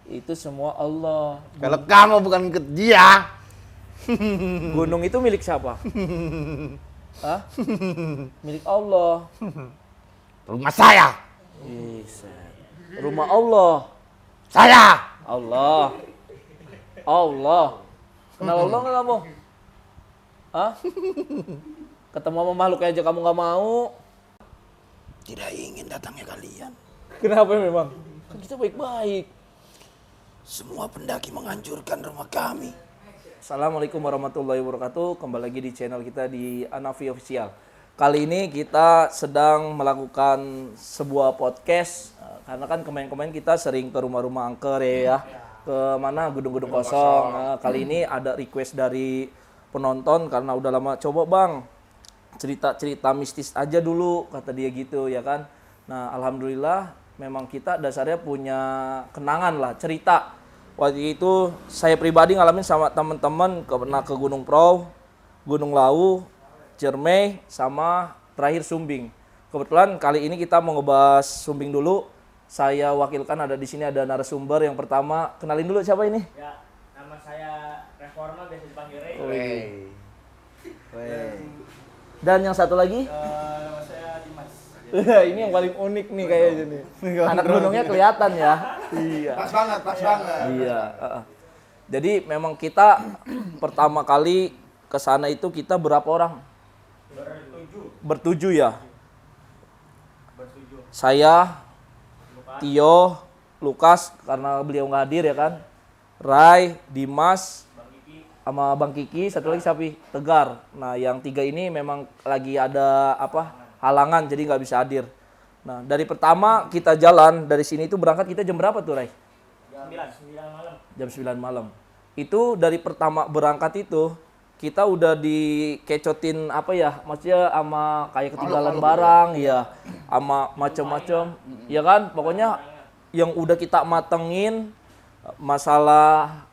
Itu semua Allah. Kalau kamu bukan ikut dia, Gunung itu milik siapa? Hah? Milik Allah. rumah saya. Bisa. Rumah Allah. Saya. Allah. Allah. Kenal Allah nggak kamu? Hah? Ketemu sama makhluk aja kamu nggak mau? Tidak ingin datangnya kalian. Kenapa memang? Kan kita baik-baik. Semua pendaki menghancurkan rumah kami. Assalamualaikum warahmatullahi wabarakatuh. Kembali lagi di channel kita di Anafi Official. Kali ini kita sedang melakukan sebuah podcast. Karena kan kemarin-kemarin kita sering ke rumah-rumah angker ya. Ke mana gedung-gedung kosong. Nah, kali ini ada request dari penonton karena udah lama coba bang. Cerita-cerita mistis aja dulu kata dia gitu ya kan. Nah alhamdulillah memang kita dasarnya punya kenangan lah cerita. Waktu itu saya pribadi ngalamin sama teman-teman pernah ke Gunung Prau, Gunung Lawu, Ciremai sama terakhir Sumbing. Kebetulan kali ini kita mau ngebahas Sumbing dulu. Saya wakilkan ada di sini ada narasumber yang pertama. Kenalin dulu siapa ini? Ya, nama saya Reforma biasa dipanggil Ray. Dan yang satu lagi? Nama saya Dimas. Ini yang paling unik nih kayaknya nih. Anak gunungnya kelihatan ya. Iya. Pas banget. Iya. Jadi memang kita pertama kali ke sana itu kita berapa orang? Bertujuh ya. Saya, Tio, Lukas karena beliau nggak hadir ya kan. Rai, Dimas, sama Bang Kiki, satu lagi siapa? Tegar. Nah, yang tiga ini memang lagi ada halangan jadi nggak bisa hadir. Nah, dari pertama kita jalan dari sini itu berangkat kita jam berapa tuh, Rai? Jam 9 malam. Jam 9 malam. Itu dari pertama berangkat itu kita udah dikecotin maksudnya sama kayak ketinggalan barang ya, sama macam-macam. Ya kan? Pokoknya yang udah kita matengin masalah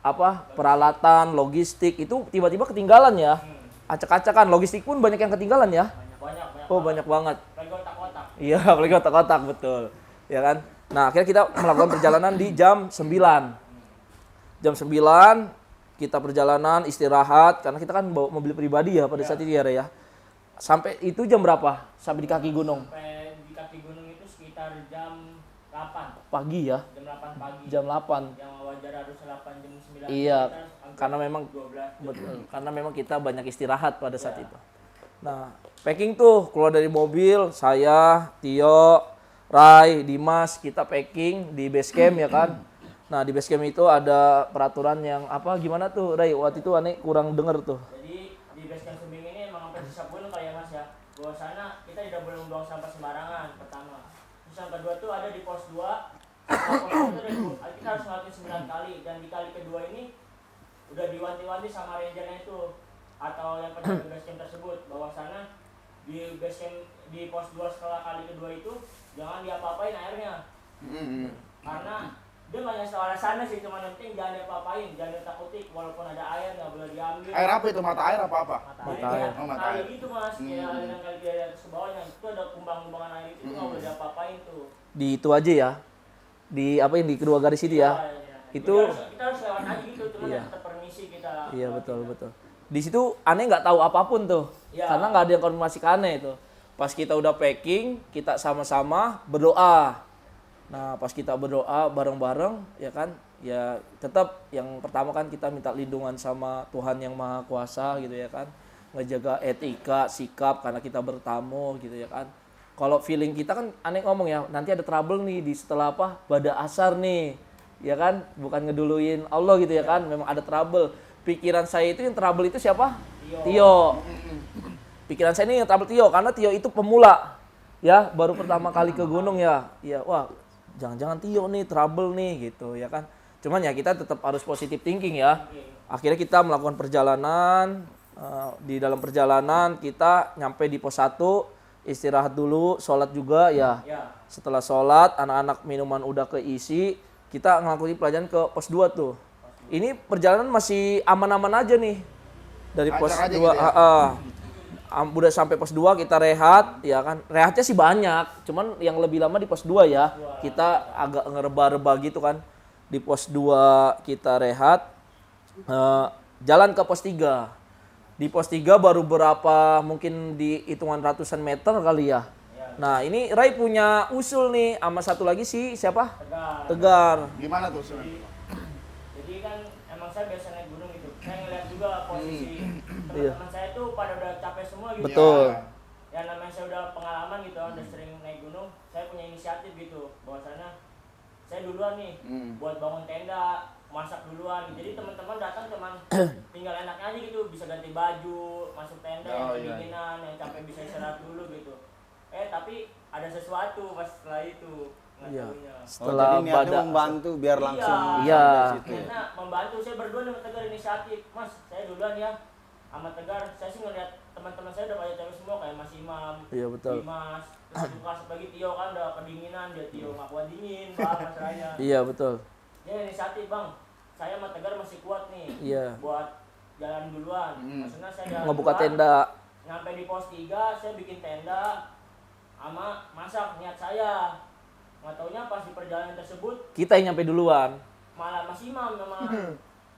peralatan, logistik itu tiba-tiba ketinggalan ya. Acak-acakan, logistik pun banyak yang ketinggalan ya. Banyak. Oh, banyak banget. Lagi otak-otak. Iya, apalagi otak-otak betul. Ya kan? Nah, akhirnya kita melakukan perjalanan di jam 9. Jam 9 kita perjalanan istirahat karena kita kan bawa mobil pribadi ya pada saat itu ya, Ray, ya. Sampai itu jam berapa? Sampai di kaki gunung. Sampai di kaki gunung itu sekitar jam 8. Pagi ya. Jam 8 pagi. Jam 8. Yang wajar harus 8 jam 9. Iya, Kita karena memang 12. betul. Karena memang kita banyak istirahat pada saat itu. Nah, packing tuh keluar dari mobil, saya, Tio, Rai, Dimas, kita packing di base camp ya kan. Nah, di base camp itu ada peraturan yang gimana tuh, Rai? Waktu itu aneh kurang denger tuh. Jadi di base camp Sumbing ini emang sampai sisa pun kayak Mas ya. Bahwa sana kita tidak boleh membuang sampah sembarangan pertama. Terus yang kedua tuh ada di pos 2. Kita harus ngelakuin 9 kali dan di kali kedua ini udah diwanti-wanti sama rangernya itu atau yang penjaga base camp tersebut bahwa sana di base camp di pos 2 setelah kali kedua itu jangan diapa-apain airnya. Karena dia nggak nyasar arah sana sih, cuma penting jangan diapa-apain, jangan ditakuti walaupun ada air nggak boleh diambil. Air apa itu? Mata air apa? Mata Mata air. air. Oh, mata Kali air. gitu mas, kayak aliran kali dari atas ke bawahnya itu ada kumbang-kumbangan air itu nggak boleh diapa-apain tuh. Di itu aja ya. Di di kedua garis itu ya. Itu kita harus lewat aja gitu, cuma Iya. tetap permisi kita. iya betul. Di situ aneh nggak tahu apapun tuh. Iya. Karena nggak ada yang konfirmasi ke aneh itu. Pas kita udah packing, kita sama-sama berdoa. Nah, pas kita berdoa bareng-bareng ya kan, ya tetap yang pertama kan kita minta lindungan sama Tuhan yang Maha Kuasa gitu ya kan. Ngejaga etika, sikap karena kita bertamu gitu ya kan. Kalau feeling kita kan aneh ngomong ya, nanti ada trouble nih di setelah pada asar nih. Ya kan, bukan ngeduluin Allah gitu ya kan, memang ada trouble. Pikiran saya itu yang trouble itu siapa? Tio. Pikiran saya ini yang trouble Tio karena Tio itu pemula. Ya, baru pertama kali ke gunung ya. Ya, wah, jangan-jangan Tio nih trouble nih gitu ya kan. Cuman ya kita tetap harus positive thinking ya. Akhirnya kita melakukan perjalanan, di dalam perjalanan kita nyampe di pos 1, istirahat dulu, sholat juga ya. Setelah sholat, anak-anak minuman udah keisi, kita ngelakuin pelajaran ke pos 2 tuh. Ini perjalanan masih aman-aman aja nih. Dari pos 2, gitu ya? udah sampai pos 2 kita rehat, ya kan. Rehatnya sih banyak, cuman yang lebih lama di pos 2 ya. Kita agak ngereba-reba gitu kan. Di pos 2 kita rehat. Jalan ke pos 3. Di pos 3 baru berapa, mungkin di hitungan ratusan meter kali ya. Nah ini Rai punya usul nih sama satu lagi si siapa? Tegar. Gimana tuh sebenarnya? Jadi kan emang saya biasa naik gunung gitu. Saya ngeliat juga posisi teman-teman saya tuh pada udah capek semua gitu. Betul. Ya namanya saya udah pengalaman gitu, udah sering naik gunung. Saya punya inisiatif gitu. Bahwasanya saya duluan nih buat bangun tenda, masak duluan. Jadi teman-teman datang cuman tinggal enaknya aja gitu, bisa ganti baju, masuk tenda yang kedinginan, yang capek bisa istirahat dulu gitu. Tapi ada sesuatu pas setelah itu. Iya. Setelah Setelah niatnya badak. membantu biar langsung Iya. sampai situ ya. Karena membantu, saya berdua sama Tegar inisiatif. Mas, saya duluan ya. Sama Tegar, saya sih ngeliat teman-teman saya udah pada cewek semua kayak Mas Imam, Iya betul. Dimas, terus juga pagi Tio kan udah kedinginan, dia Tio nggak kuat dingin, Bang, Mas Raya. Iya betul. Dia inisiatif, Bang. Saya sama Tegar masih kuat nih. Iya. Buat jalan duluan. Maksudnya saya jalan Ngebuka duluan, tenda. Nyampe di pos 3, saya bikin tenda sama masak niat saya. Nggak taunya pas di perjalanan tersebut Kita yang nyampe duluan. malah Mas Imam sama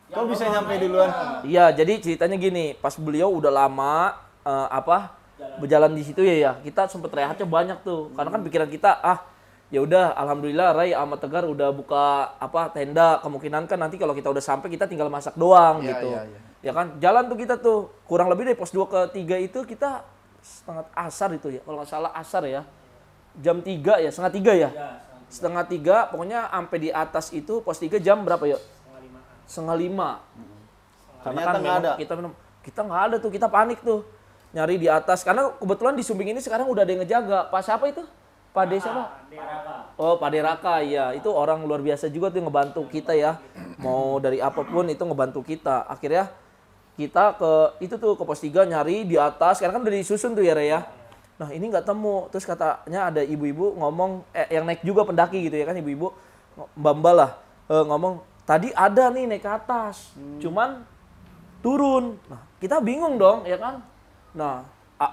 Kok bisa belum nyampe lainnya. duluan? Iya, jadi ceritanya gini, pas beliau udah lama berjalan di situ ya, kita sempet rehatnya banyak tuh. Karena kan pikiran kita, ya udah alhamdulillah Rai sama Tegar udah buka tenda, kemungkinan kan nanti kalau kita udah sampai kita tinggal masak doang gitu. Ya kan, jalan tuh kita tuh kurang lebih dari pos 2 ke 3 itu kita setengah asar itu ya, kalau nggak salah asar ya. Jam 3 ya, setengah 3 ya. Setengah 3, pokoknya sampai di atas itu pos 3 jam berapa yuk? Setengah 5. Karena Ternyata kan nggak ada. kita nggak ada tuh, kita panik tuh. Nyari di atas, karena kebetulan di Sumbing ini sekarang udah ada yang ngejaga. Pak siapa itu? Pak De siapa? Oh, Pak De Raka, iya. Itu orang luar biasa juga tuh ngebantu kita ya. Mau dari apapun itu ngebantu kita. Akhirnya kita ke pos 3 nyari di atas, karena kan udah disusun tuh ya Ray ya. Nah ini nggak temu, terus katanya ada ibu-ibu ngomong, yang naik juga pendaki gitu ya kan, ibu-ibu mbak lah ngomong, tadi ada nih naik ke atas, cuman turun. Nah kita bingung dong ya kan. Nah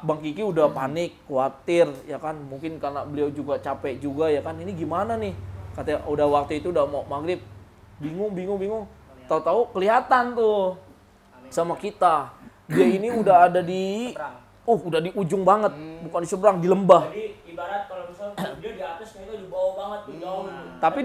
Bang Kiki udah panik, khawatir ya kan, mungkin karena beliau juga capek juga ya kan, ini gimana nih, katanya udah waktu itu udah mau maghrib, bingung, tahu-tahu kelihatan tuh sama kita, dia ini udah ada di udah di ujung banget, bukan di seberang, di lembah. Jadi ibarat kalau misalnya dia di atas itu di bawah banget tuh jauh. Tapi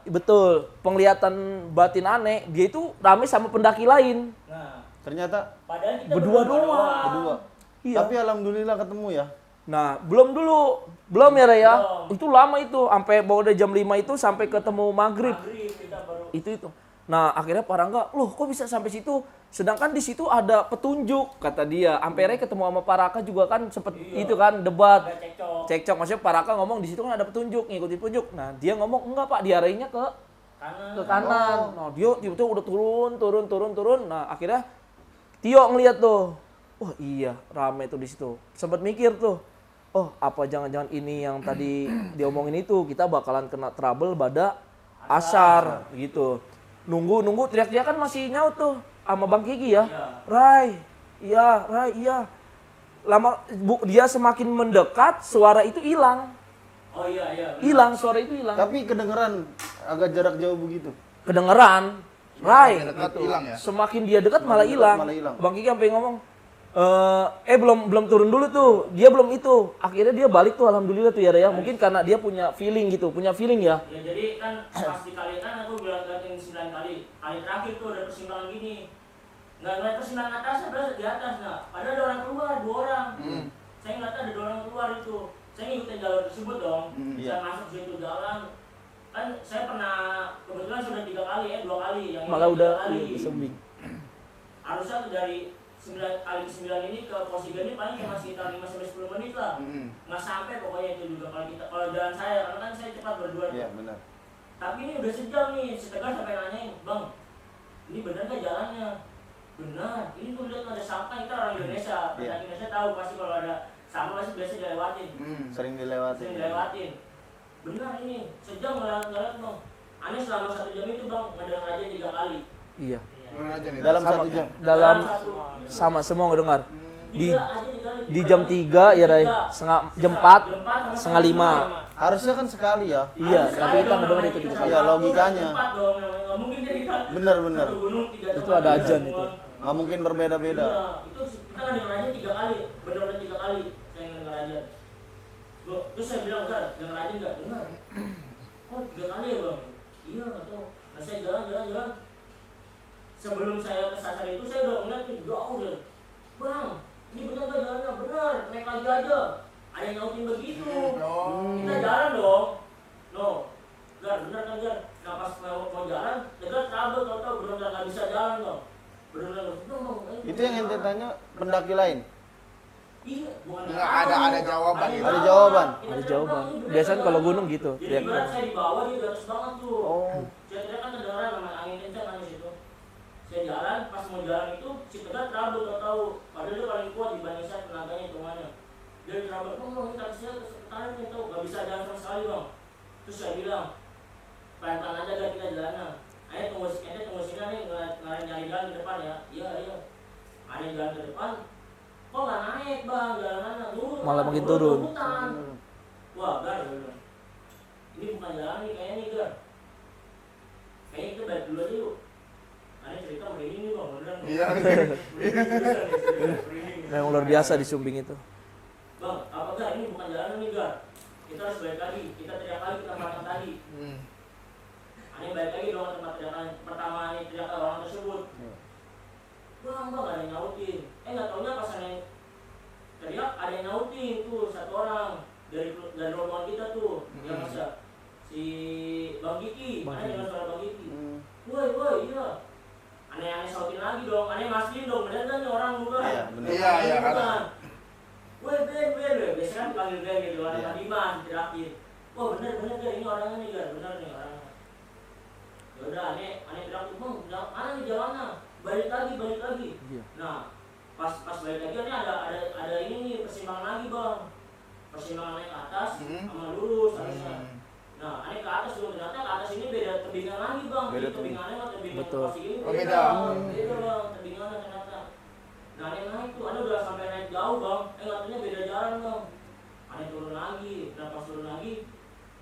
betul, penglihatan batin aneh, dia itu rame sama pendaki lain. Nah, Ternyata padahal kita Berdua berdua doang. kedua. Iya. Tapi alhamdulillah ketemu ya. Nah, belum ya Ray ya. Itu lama itu, sampai bawa dari jam 5 itu sampai ketemu maghrib. Maghrib kita baru Itu. Nah, akhirnya Pak Rangga, loh kok bisa sampai situ? Sedangkan di situ ada petunjuk, kata dia. Sampai Ray ketemu sama Pak Raka juga kan sempet itu kan debat. ada Cekcok, maksudnya Pak Raka ngomong di situ kan ada petunjuk, ngikutin petunjuk. Nah, dia ngomong enggak Pak, diarahnya ke kanan. Nah, dia tiba-tiba udah turun. Nah, akhirnya Tio ngeliat tuh. Wah, iya, rame tuh di situ. Sempat mikir tuh. Oh, apa jangan-jangan ini yang tadi diomongin itu, kita bakalan kena trouble pada asar gitu. Nunggu teriak-teriakan masih nyaut tuh sama Bang Kiki ya. Rai, iya. Lama dia semakin mendekat, suara itu hilang. Oh iya. Hilang, suara itu hilang. Tapi kedengeran agak jarak jauh begitu. Kedengeran. Rai, Dekat gitu. hilang ya? Semakin dia dekat malah hilang. malah hilang. Bang Kiki sampai ngomong, belum turun dulu tuh. Dia belum itu. Akhirnya dia balik tuh, alhamdulillah tuh ya Ray ya. Mungkin karena dia punya feeling ya. Ya jadi kan pas dikali kan aku bilang gantiin 9 kali. Kali terakhir tuh ada persimpangan gini. Nggak ngeliat persimpangan atasnya, berarti di atas nah. Padahal ada orang keluar, 2 orang. Saya ngeliat ada 2 orang keluar itu. Saya ngikutin jalur tersebut dong. Saya masuk situ jalan. Kan saya pernah kebetulan sudah 3 kali 2 kali yang Malah ini udah 3 kali. Sumbing. Harusnya tuh dari 9 kali 9 ini ke pos 3 ini paling cuma sekitar 5 sampai 10 menit lah. Nggak sampai pokoknya itu juga kalau jalan saya, karena kan saya cepat berdua. Iya, benar. Tapi ini udah sejam nih, si Tegar sampai nanyain, Bang, ini benar nggak jalannya? Benar, ini tuh lihat ada sampah, kita orang Indonesia. Orang Indonesia tahu pasti kalau ada sampah pasti biasa dilewatin. Sering dilewati. Benar ini, sejam ngelewat Bang. Aneh selama 1 jam itu Bang, ngedengar aja 3 kali. Iya. Dalam 1 jam. Dalam satu. sama semua ngedengar. Di Tiga aja 3 kali. di jam 3 ya Ray, jam 4, setengah 5. Harusnya kan sekali ya. Iya, tapi kita ngedengar itu 3 kali. Iya, logikanya. Empat dong, nggak mungkin jadi kita Bener. satu gunung 3 Itu tempat, ada tiga ajan semua. itu. Nggak mungkin berbeda-beda. Iya, itu kita kan dengar aja 3 kali, benar-benar 3 kali saya dengar aja. Terus saya bilang, "Gar, dengar aja nggak?" Dengar. Oh, 3 kali ya bang? Iya, nggak tahu. Nah saya jalan. Sebelum saya kesasar itu saya udah ngeliat nih, jauh deh. Bang, ini benar nggak jalannya? Benar, naik lagi aja. Ada yang nyautin begitu. Kita jalan dong. No, Gar, benar kan Gar? Nah pas mau jalan, ya Gar trouble, tau-tau benar-benar nggak bisa jalan dong. Benar-benar Itu yang ente tanya pendaki lain. Iya, bukan Nggak ada jawaban gitu. Ada jawaban. Ada jawaban. Biasanya kalau gunung gitu. Jadi Ya, berat saya di bawah, dia di atas banget tuh. Oh. Saya tidak kan kedengeran sama angin kencang kan di situ. Saya jalan, pas mau jalan itu si Tegar trouble tahu. Padahal dia paling kuat dibanding saya tenaganya hitungannya. Dia trouble, ini taksinya ketarik nih tau, gak bisa jalan sama sekali bang. Terus saya bilang, pelan-pelan aja gak kita jalannya. Ayo tunggu sini nih, nyari jalan ke depan ya. Iya. Ada jalan ke depan, kok gak naik bang, jalanannya turun. Malah makin turun. Hutan. Wah, Gar, dia bilang, ini bukan jalan nih kayaknya nih Gar. Kayaknya kita balik dulu aja yuk. Aneh cerita merinding nih bang, beneran. Iya. memang luar biasa di Sumbing itu. Bang, apa Gar, ini bukan jalan nih Gar. Kita harus balik lagi, kita teriak lagi ke tempat yang tadi. Aneh balik lagi dong tempat teriakan pertama aneh teriak ke orang tersebut. Bang, ada yang nyautin. Nggak taunya pas aneh teriak ada yang nyautin tuh satu orang dari rombongan kita tuh. Yang masa si Bang Kiki, aneh dengar suara Bang Kiki. Woi, iya. Aneh sautin lagi dong, aneh mastiin dong, bener kan nih orang bukan? Iya, bener. Iya, karena Woi, Ben, biasanya kan dipanggil Ben gitu, orang Tadiman, terakhir. Wah bener Gar, ini orangnya nih Gar, bener nih orangnya. Yaudah, aneh teriak, bang, mana nih jalannya? Balik lagi. Iya. Nah, pas balik lagi aneh ada ini nih, persimpangan lagi bang. Persimpangan naik ke atas, sama lurus harusnya. Nah, aneh ke atas dulu, ternyata ke atas ini beda tebingan lagi bang. Beda Tebingannya sama tebingan Betul. pas ini Oh, beda. Beda bang, tebingannya ternyata. Nah, aneh naik tuh, aneh udah sampai naik jauh bang. Katanya beda jalan bang. Aneh turun lagi, dan pas turun lagi,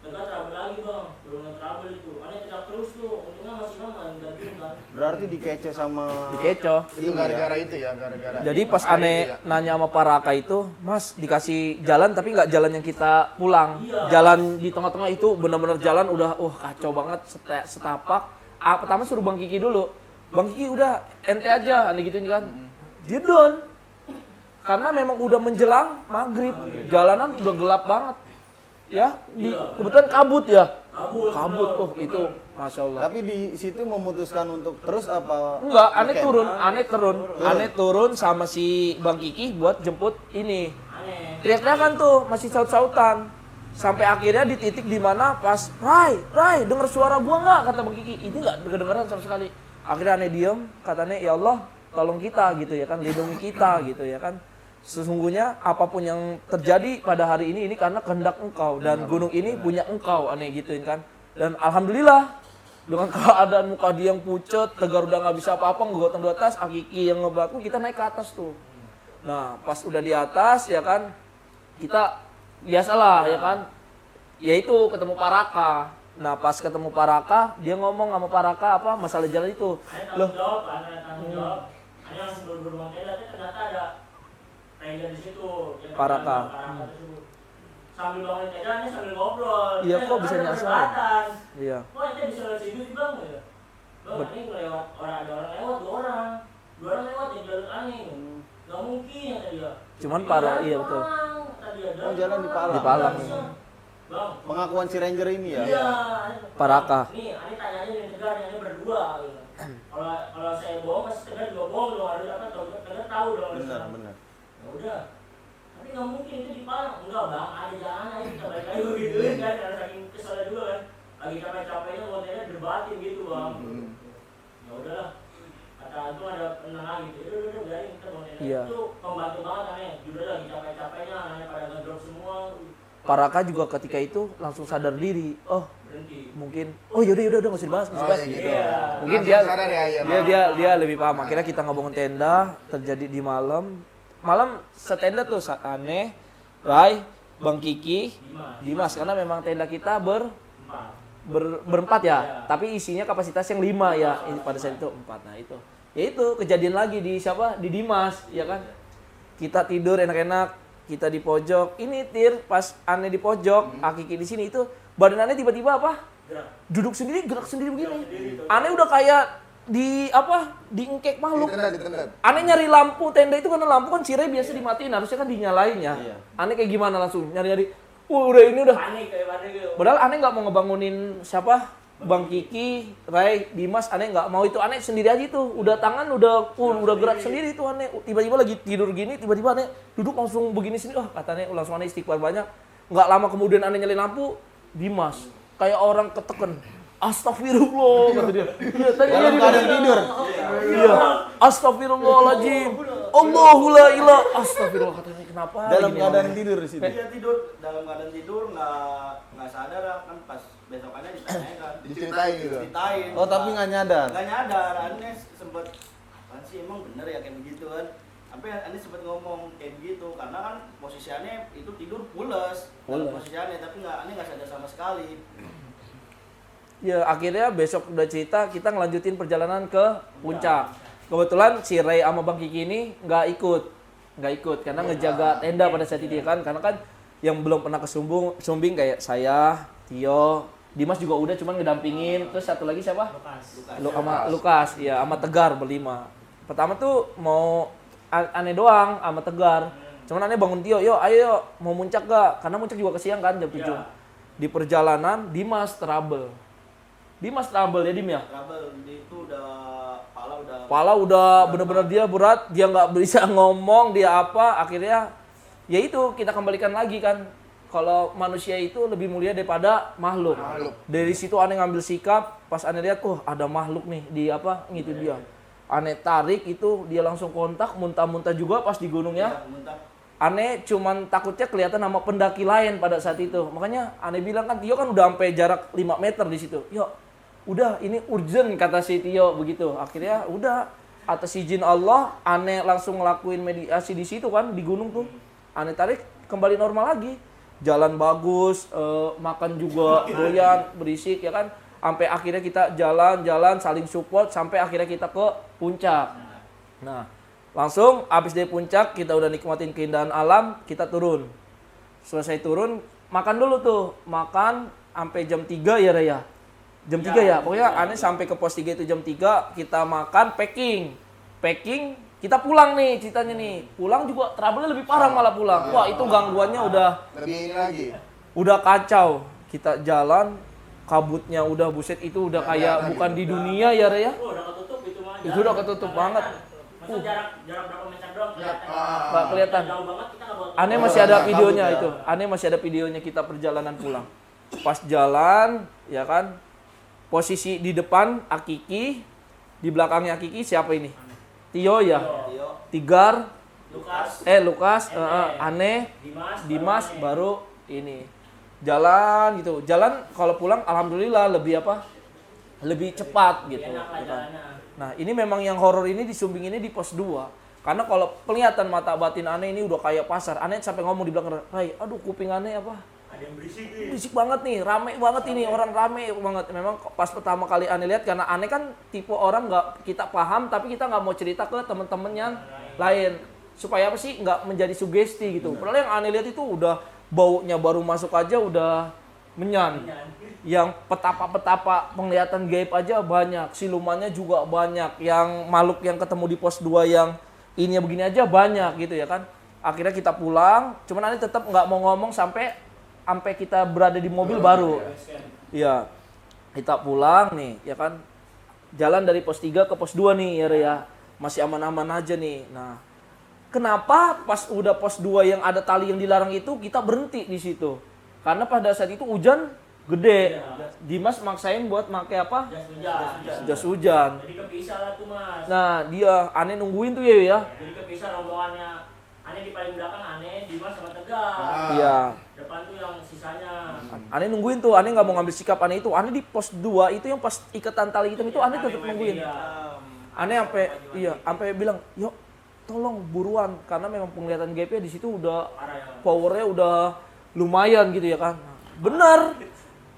Tegar trouble lagi bang. Turun trouble itu, aneh teriak terus tuh. Untungnya masih aman, gantiin kan. Berarti dikecoh sama Dikecoh. itu gara-gara itu ya, gara-gara. Jadi pas Makanya aneh itu ya. nanya sama Pak Raka itu, Mas dikasih jalan tapi nggak jalan yang kita pulang. Jalan di tengah-tengah itu benar-benar jalan udah, kacau banget, setapak. Pertama suruh Bang Kiki dulu. Bang Kiki udah ente aja, aneh gituin kan. Dia down. Karena memang udah menjelang maghrib, jalanan udah gelap banget. Ya, kebetulan kabut ya. Kabut, itu Masya Allah. Tapi di situ memutuskan untuk terus apa? Enggak, Oke. aneh turun sama si Bang Kiki buat jemput ini. Aneh. Teriak-teriakan tuh, masih saut-sautan. Sampai akhirnya di titik dimana pas, Rai, denger suara gua nggak? Kata Bang Kiki, ini nggak kedengeran sama sekali. Akhirnya aneh diem, katanya ya Allah, tolong kita gitu ya kan, lindungi kita gitu ya kan. Sesungguhnya apapun yang terjadi pada hari ini karena kehendak Engkau dan gunung ini punya Engkau, aneh gituin kan. Dan alhamdulillah dengan keadaan muka dia yang pucet, Tegar udah nggak bisa apa-apa, ngegotong di atas, Akiki yang ngebaku, kita naik ke atas tuh. Nah pas udah di atas ya kan, kita biasalah ya kan, yaitu ketemu Pak Raka. Nah pas ketemu Pak Raka, dia ngomong sama Pak Raka apa masalah jalan itu. Aneh tanggung jawab. Aneh langsung buru-buru mengkedah, ternyata ada ranger di situ. Yang Pak Raka. tersebut. Sambil bangun tenda, aneh sambil ngobrol. Iya, kok bisa nyasar? Perdebatan. Iya. Kok ente bisa lewat situ sih bang? Ya? Bang, aneh ngelewat, ada orang lewat, dua orang lewat di jalur aneh. Gak mungkin kata dia. Cuman parah, iya betul. Oh, jalan di Palang. Di Palang. Bang, Pengakuan si Ranger ini ya? iya. Pak Raka. Nih, aneh tanya aja nih Tegar, ini berdua. Gitu. Kalau saya bohong, pasti Tegar juga bohong dong. Harus apa? Tegar tahu dong. Benar. Ya udah. Tapi nggak mungkin itu di Palang. Enggak bang, ada jalan aja kita balik lagi gitu kan. Karena saking keselnya juga kan. Lagi capek-capeknya modelnya debatin gitu bang. Ya udahlah. Kata antum ada penenang gitu. Udah biarin kita modelnya. Iya. Itu membantu banget aneh. Udah lagi capek-capeknya, aneh pada ngedrop semua. Pak Raka juga ketika itu langsung sadar diri. Oh, Berhenti. mungkin yaudah nggak usah dibahas. gitu. Mungkin Langsung dia sadar ya, iya, dia lebih paham. Akhirnya kita ngebangun tenda, terjadi di malam setenda tuh aneh, Rai, Bang Kiki, Dimas karena memang tenda kita Empat. berempat ya, tapi isinya kapasitas yang 5 ya. Pada saat itu 4. Nah itu, ya itu kejadian lagi di siapa? Di Dimas, ya kan? Kita tidur enak-enak, kita di pojok. Ini pas Ane di pojok, Akiki di sini itu badan Ane tiba-tiba apa? Duduk sendiri, gerak sendiri begini. Ane udah kayak diingkek makhluk. Ditendet. Ane nyari lampu tenda itu karena lampu kan Cirai biasa dimatiin, harusnya kan dinyalain ya. Iya. Ane kayak gimana langsung nyari-nyari. Udah ini udah. Panik gitu. Padahal Ane nggak mau ngebangunin siapa? Bang Kiki, Ray, Dimas, Ane nggak mau itu. Ane sendiri aja tuh. Udah tangan udah gerak sendiri tuh Ane. Tiba-tiba lagi tidur gini, tiba-tiba Ane duduk langsung begini sini. Wah, katanya langsung Ane istighfar banyak. Nggak lama kemudian Ane nyalain lampu, Dimas kayak orang keteken. Astagfirullah kata dia. Iya, tadi Dalam dia keadaan tidur. Iya. Astagfirullahaladzim. Allahu la ilaha. Astagfirullah katanya kenapa? Dalam gini, keadaan Bang? tidur di situ. Dia tidur dalam keadaan tidur nggak sadar kan pas besokannya ditanyain kan Diceritain gitu. ceritain Oh, tapi nggak nyadar. nggak nyadar aneh sempet apaan sih emang bener ya kayak begitu kan sampai aneh sempet ngomong kayak begitu karena kan posisinya itu tidur pules dalam posisinya tapi aneh nggak sadar sama sekali. Ya akhirnya besok udah cerita kita ngelanjutin perjalanan ke puncak. Kebetulan si Ray sama Bang Kiki ini nggak ikut karena ngejaga tenda pada saat itu ya kan. Karena kan yang belum pernah ke Sumbing kayak saya, Tio, Dimas juga udah cuman ngedampingin. Terus satu lagi siapa? Lukas, ya sama Tegar berlima. Pertama tuh mau Ane doang sama Tegar. Cuman Ane bangun Tio, yuk ayo yuk, mau muncak gak? Karena muncak juga kesiang kan jam 7. Di perjalanan Dimas trouble ya Dim ya? Trouble itu udah Pala udah bener-bener dia berat, dia nggak bisa ngomong, dia apa, akhirnya ya itu kita kembalikan lagi kan. Kalau manusia itu lebih mulia daripada makhluk. Dari situ Ane ngambil sikap, pas Ane lihat, ada makhluk nih di apa, gitu dia. Ane tarik itu, dia langsung kontak, muntah-muntah juga pas di gunungnya. muntah. Ane cuman takutnya kelihatan sama pendaki lain pada saat itu. Makanya Ane bilang kan, Tio kan udah sampai jarak 5 meter di situ. Yuk, udah ini urgent kata si Tio begitu. Akhirnya udah atas izin Allah Ane langsung ngelakuin mediasi di situ kan di gunung tuh. Ane tarik kembali normal lagi. Jalan bagus, makan juga doyan, berisik ya kan. Sampai akhirnya kita jalan-jalan saling support sampai akhirnya kita ke puncak. Nah, langsung habis dari puncak kita udah nikmatin keindahan alam, kita turun. Selesai turun, makan dulu tuh. Makan sampai jam 3 ya Raya. Jam 3 ya, pokoknya Ane sampai ke pos 3 itu jam 3, kita makan, packing, kita pulang nih ceritanya nih. Pulang juga trouble lebih parah malah pulang. Wah itu gangguannya Lebih ini lagi. udah kacau. Kita jalan, kabutnya udah buset itu udah kayak bukan di dunia ya Raya. Udah ketutup itu mah. Itu udah ketutup banget. Masa jarak berapa meter doang kelihatan. Nggak kelihatan. Jauh banget kita nggak bawa. Ane masih ada videonya itu. Ane masih ada videonya kita perjalanan pulang. Pas jalan, ya kan, posisi di depan Akiki, di belakangnya Akiki siapa ini? Tio ya, Tigar, Lukas, Ane, Dimas, baru ini. Jalan gitu. Jalan kalau pulang alhamdulillah lebih apa? Lebih cepat gitu. Enak lah jalannya. Nah, ini memang yang horor ini di Sumbing ini di pos 2. Karena kalau penglihatan mata batin Ane ini udah kayak pasar. Ane sampai ngomong di belakang, "Ray, aduh kuping Ane apa? Ada yang berisik nih. Berisik banget nih, rame banget ini, orang rame banget." Memang pas pertama kali Ane lihat, karena Ane kan tipe orang nggak kita paham, tapi kita nggak mau cerita ke teman-teman yang lain. Supaya apa sih, nggak menjadi sugesti gitu. Padahal yang Ane lihat itu udah baunya baru masuk aja udah menyan. Yang petapa-petapa penglihatan gaib aja banyak, silumannya juga banyak. Yang makhluk yang ketemu di pos 2 yang ininya begini aja banyak gitu ya kan. Akhirnya kita pulang, cuman Ane tetap nggak mau ngomong sampai kita berada di mobil baru. Iya. Kita pulang nih, ya kan. Jalan dari pos 3 ke pos 2 nih, ya. Masih aman-aman aja nih. Nah, kenapa pas udah pos 2 yang ada tali yang dilarang itu kita berhenti di situ? Karena pada saat itu hujan gede. Dimas maksain buat pakai apa? Jas hujan. Jadi kepisah lah tuh Mas. Nah, dia Ane nungguin tuh ya. Jadi kepisah rombongannya. Ane di paling belakang, Ane, Dimas sama Tegar. Iya. Depan tuh yang sisanya. Ane nungguin tuh, Ane nggak mau ngambil sikap Ane itu. Ane di pos 2 itu yang pas ikatan tali hitam itu Ane tetap nungguin. Ane sampai bilang, "Yuk, tolong buruan," karena memang penglihatan gaibnya di situ udah powernya udah lumayan gitu ya kan. Bener.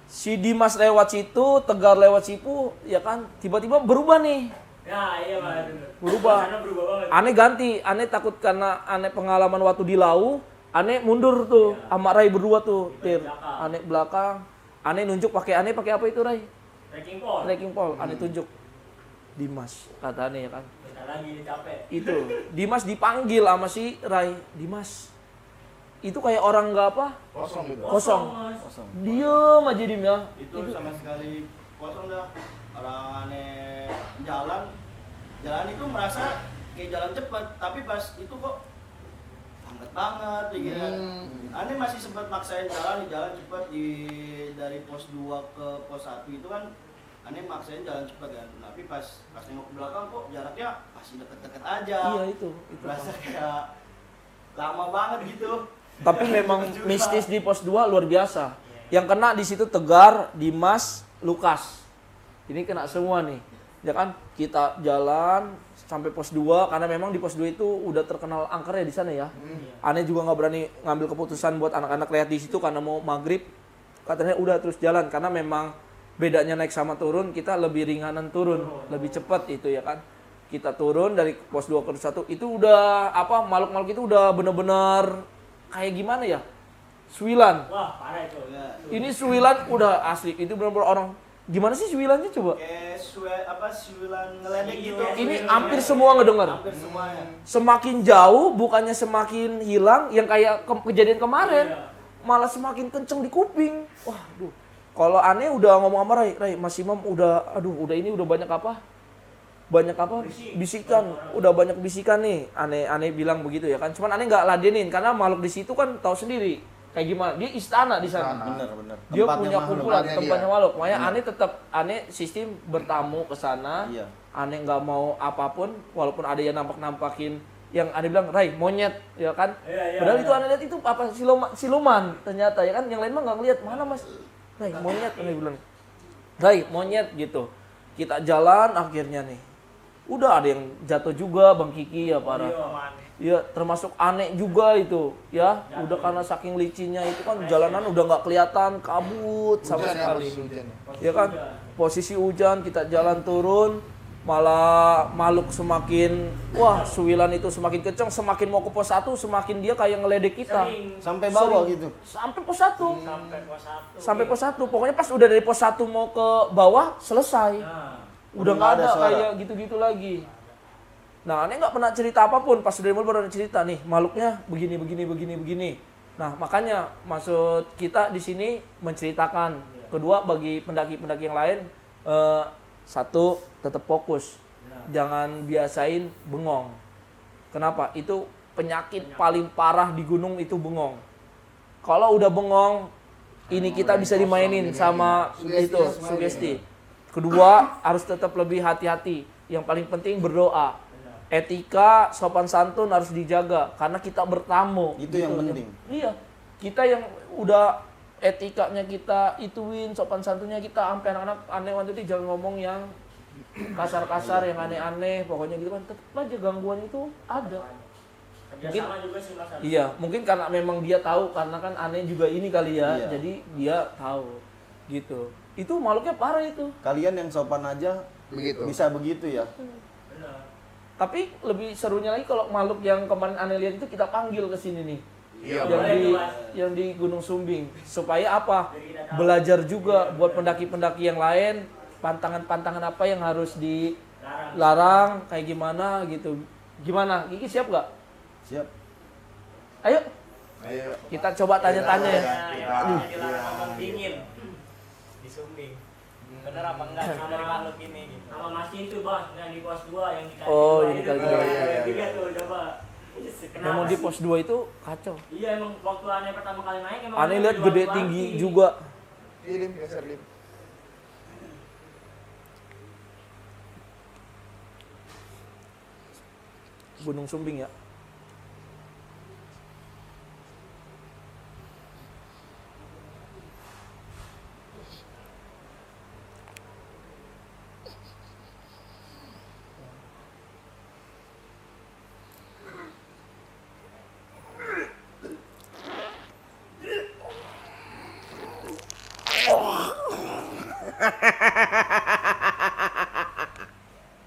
Si Dimas lewat situ, Tegar lewat situ, ya kan, tiba-tiba berubah nih. Ya, iya Mas. Berubah. Suasana berubah banget. Aneh ganti, aneh takut karena aneh pengalaman waktu di Lau, aneh mundur tuh sama Rai berdua tuh, Tir. Aneh belakang, aneh nunjuk pakai apa itu Rai? Trekking pole. Trekking pole, aneh tunjuk. Dimas, kata aneh ya kan. Bentar lagi dia capek. Itu, Dimas dipanggil sama si Rai, Dimas. Itu kayak orang nggak apa? Kosong gitu. Kosong. Mas. Diem aja Dim ya. Itu sama sekali kosong dah. Orang aneh jalan itu merasa kayak jalan cepat, tapi pas itu kok lambat banget gitu kan. Aneh masih sempat maksain jalan cepat dari pos 2 ke pos 1 itu kan aneh maksain jalan cepat kan. Tapi pas nengok ke belakang kok jaraknya masih deket-deket aja. Iya itu. Berasa kayak lama banget gitu. Tapi memang mistis di pos 2 luar biasa. Yang kena di situ Tegar, Dimas, Lukas. Ini kena semua nih. Ya kan? Kita jalan sampai pos 2 karena memang di pos 2 itu udah terkenal angker ya di sana ya. Aneh juga nggak berani ngambil keputusan buat anak-anak lihat di situ karena mau maghrib. Katanya udah terus jalan karena memang bedanya naik sama turun, kita lebih ringanan turun, lebih cepat itu ya kan. Kita turun dari pos 2 ke 1 itu udah apa makhluk-makhluk itu udah bener-bener kayak gimana ya? Suwilan. Wah, parah itu. Ini Suwilan udah asli. Itu benar-benar orang. Gimana sih Suwilannya coba? Kayak suwilan ngeledek gitu. Ini hampir semua ngedengar. Hampir semuanya. Semakin jauh bukannya semakin hilang yang kayak kejadian kemarin. Malah semakin kenceng di kuping. Wah, aduh. Kalau aneh udah ngomong sama Rai, Mas Imam udah ini udah banyak apa? Banyak apa? Bisikan. Udah banyak bisikan nih. Aneh bilang begitu ya kan. Cuman aneh nggak ladenin karena makhluk di situ kan tahu sendiri. Kayak gimana? Dia istana di sana. Bener. Dia Tempatnya punya makhluk. kumpulan Tempatnya tempatnya dia. makhluk. Makanya aneh tetap sistem bertamu ke sana. Iya. Aneh nggak mau apapun walaupun ada yang nampakin yang aneh bilang Rai monyet ya kan. Iya, Padahal iya. itu aneh lihat itu apa siluman ternyata ya kan. Yang lain mah nggak ngeliat mana Mas. Rai monyet aneh bilang. Rai monyet gitu. Kita jalan akhirnya nih. Udah ada yang jatuh juga Bang Kiki ya parah. Ya termasuk aneh juga itu ya udah karena saking licinnya itu kan jalanan udah nggak kelihatan kabut sama Hujan ya, sekali posisi hujan ya. ya kan posisi hujan kita jalan turun malah makhluk semakin wah Suwilan itu semakin kencang semakin mau ke pos 1 semakin dia kayak ngeledek kita Sering Sampai bawah gitu. sampai pos 1 sampai pos 1. sampai pos 1 pokoknya pas udah dari pos 1 mau ke bawah selesai Nah, udah nggak nggak ada ada suara. kayak gitu-gitu lagi. Nah, aneh nggak pernah cerita apapun pas udah baru ada cerita nih makhluknya begini. Nah, makanya maksud kita di sini menceritakan. Kedua bagi pendaki-pendaki yang lain, satu tetap fokus, jangan biasain bengong. Kenapa? Itu penyakit paling parah di gunung itu bengong. Kalau udah bengong, ini kita bisa dimainin sama itu sugesti. Kedua harus tetap lebih hati-hati. Yang paling penting berdoa. Etika, sopan santun harus dijaga karena kita bertamu. Itu yang penting. Iya. Kita yang udah etikanya kita ituin, sopan santunnya kita sampai anak-anak aneh waktu itu jangan ngomong yang kasar-kasar, yang aneh-aneh, pokoknya gitu kan. Tetap aja gangguan itu ada. kerjasama juga sih Mas. Iya, mungkin karena memang dia tahu karena kan aneh juga ini kali ya. Iya. Jadi dia tahu gitu. Itu makhluknya parah itu. Kalian yang sopan aja Begitu. bisa begitu ya. Benar. Tapi lebih serunya lagi kalau makhluk yang kemarin aneh lihat itu kita panggil ke sini nih. Iya, Yang di Gunung Sumbing supaya apa? Belajar juga buat pendaki-pendaki yang lain pantangan-pantangan apa yang harus dilarang kayak gimana gitu. Gimana? Kiki siap nggak? Siap. Ayo Ayo. kita coba tanya-tanya ya. Yang dilarang ngomong dingin di Sumbing. Bener apa enggak sih dari makhluk ini gitu. Sama Mas itu Bang, yang di pos 2 yang dikasih. Oh, dua ini itu. kali kedua. Iya, tiga tuh coba. Kenapa Memang di sih? pos 2 itu kacau. Iya emang waktu aneh pertama kali naik emang Aneh lihat di gede waktu tinggi lagi. juga. Lim, geser lim. Gunung Sumbing ya.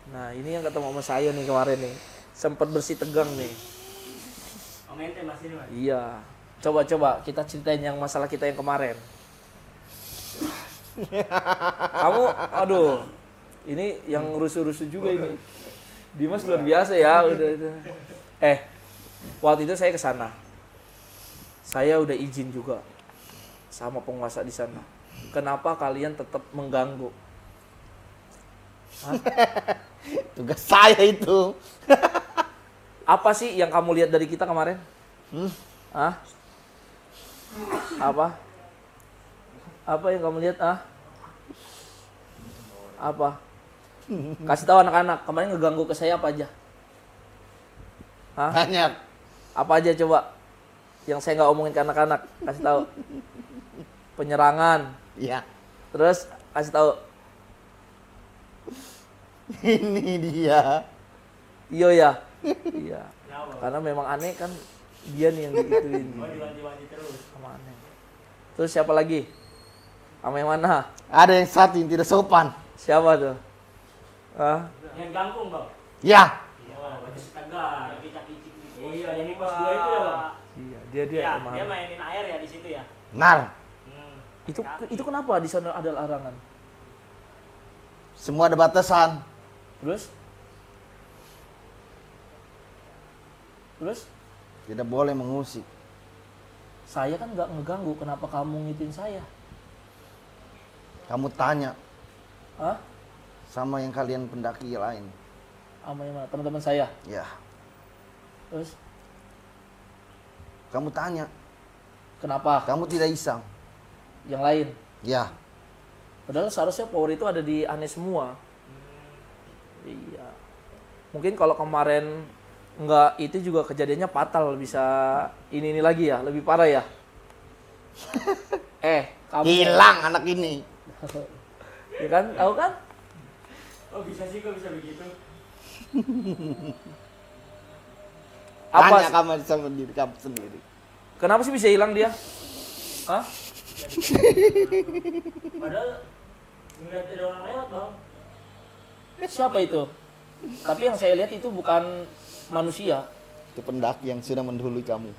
Nah, ini yang ketemu sama saya nih kemarin nih. Sempat bersih tegang nih. Oh, mente mas ini mas. Iya. Coba kita ceritain yang masalah kita yang kemarin. Kamu, aduh, ini yang rusuh-rusuh juga ini. Dimas luar biasa ya, udah itu. Waktu itu saya ke sana. Saya udah izin juga sama penguasa di sana. Kenapa kalian tetap mengganggu? Hah? Tugas saya itu. Apa sih yang kamu lihat dari kita kemarin? Hah? Apa? Apa yang kamu lihat? Apa? Kasih tahu anak-anak, kemarin ngeganggu ke saya apa aja? Hah? Banyak. Apa aja coba? Yang saya nggak omongin ke anak-anak, kasih tahu. Penyerangan. Iya. Terus kasih tahu. Ini dia. Iya. Iya. Kenapa? Karena memang aneh kan dia nih yang digituin. Oh, diwanti-wanti terus. Sama aneh. Terus siapa lagi? Sama yang mana? Ada yang satu yang tidak sopan. Siapa tuh? Hah? Yang gangkung bang. Ya. Oh, berarti setegar. Iya, yang di pos 2 itu ya bang. Iya, dia Ya, emang. dia mainin air ya di situ ya. Benar. Itu kenapa di sana ada larangan? Semua ada batasan. Terus Tidak boleh mengusik. saya kan nggak ngeganggu, kenapa kamu ngitin saya? Kamu tanya Hah? sama yang kalian pendaki lain. Sama yang mana? Teman-teman saya. Ya. Terus Kamu tanya. kenapa? Kamu tidak iseng. Yang lain. Ya. Padahal seharusnya power itu ada di aneh semua. Iya. Mungkin kalau kemarin nggak itu juga kejadiannya fatal, bisa ini lagi ya, lebih parah ya. Kamu Hilang anak ini. ya kan, tahu kan? Oh bisa sih, kok bisa begitu? Tanya Apa? kamu sama diri kamu sendiri. Kenapa sih bisa hilang dia? Hah? Padahal ngeliat ada orang lewat bang. Siapa itu? Tapi yang saya lihat itu bukan manusia. Itu pendaki yang sudah mendahului kamu.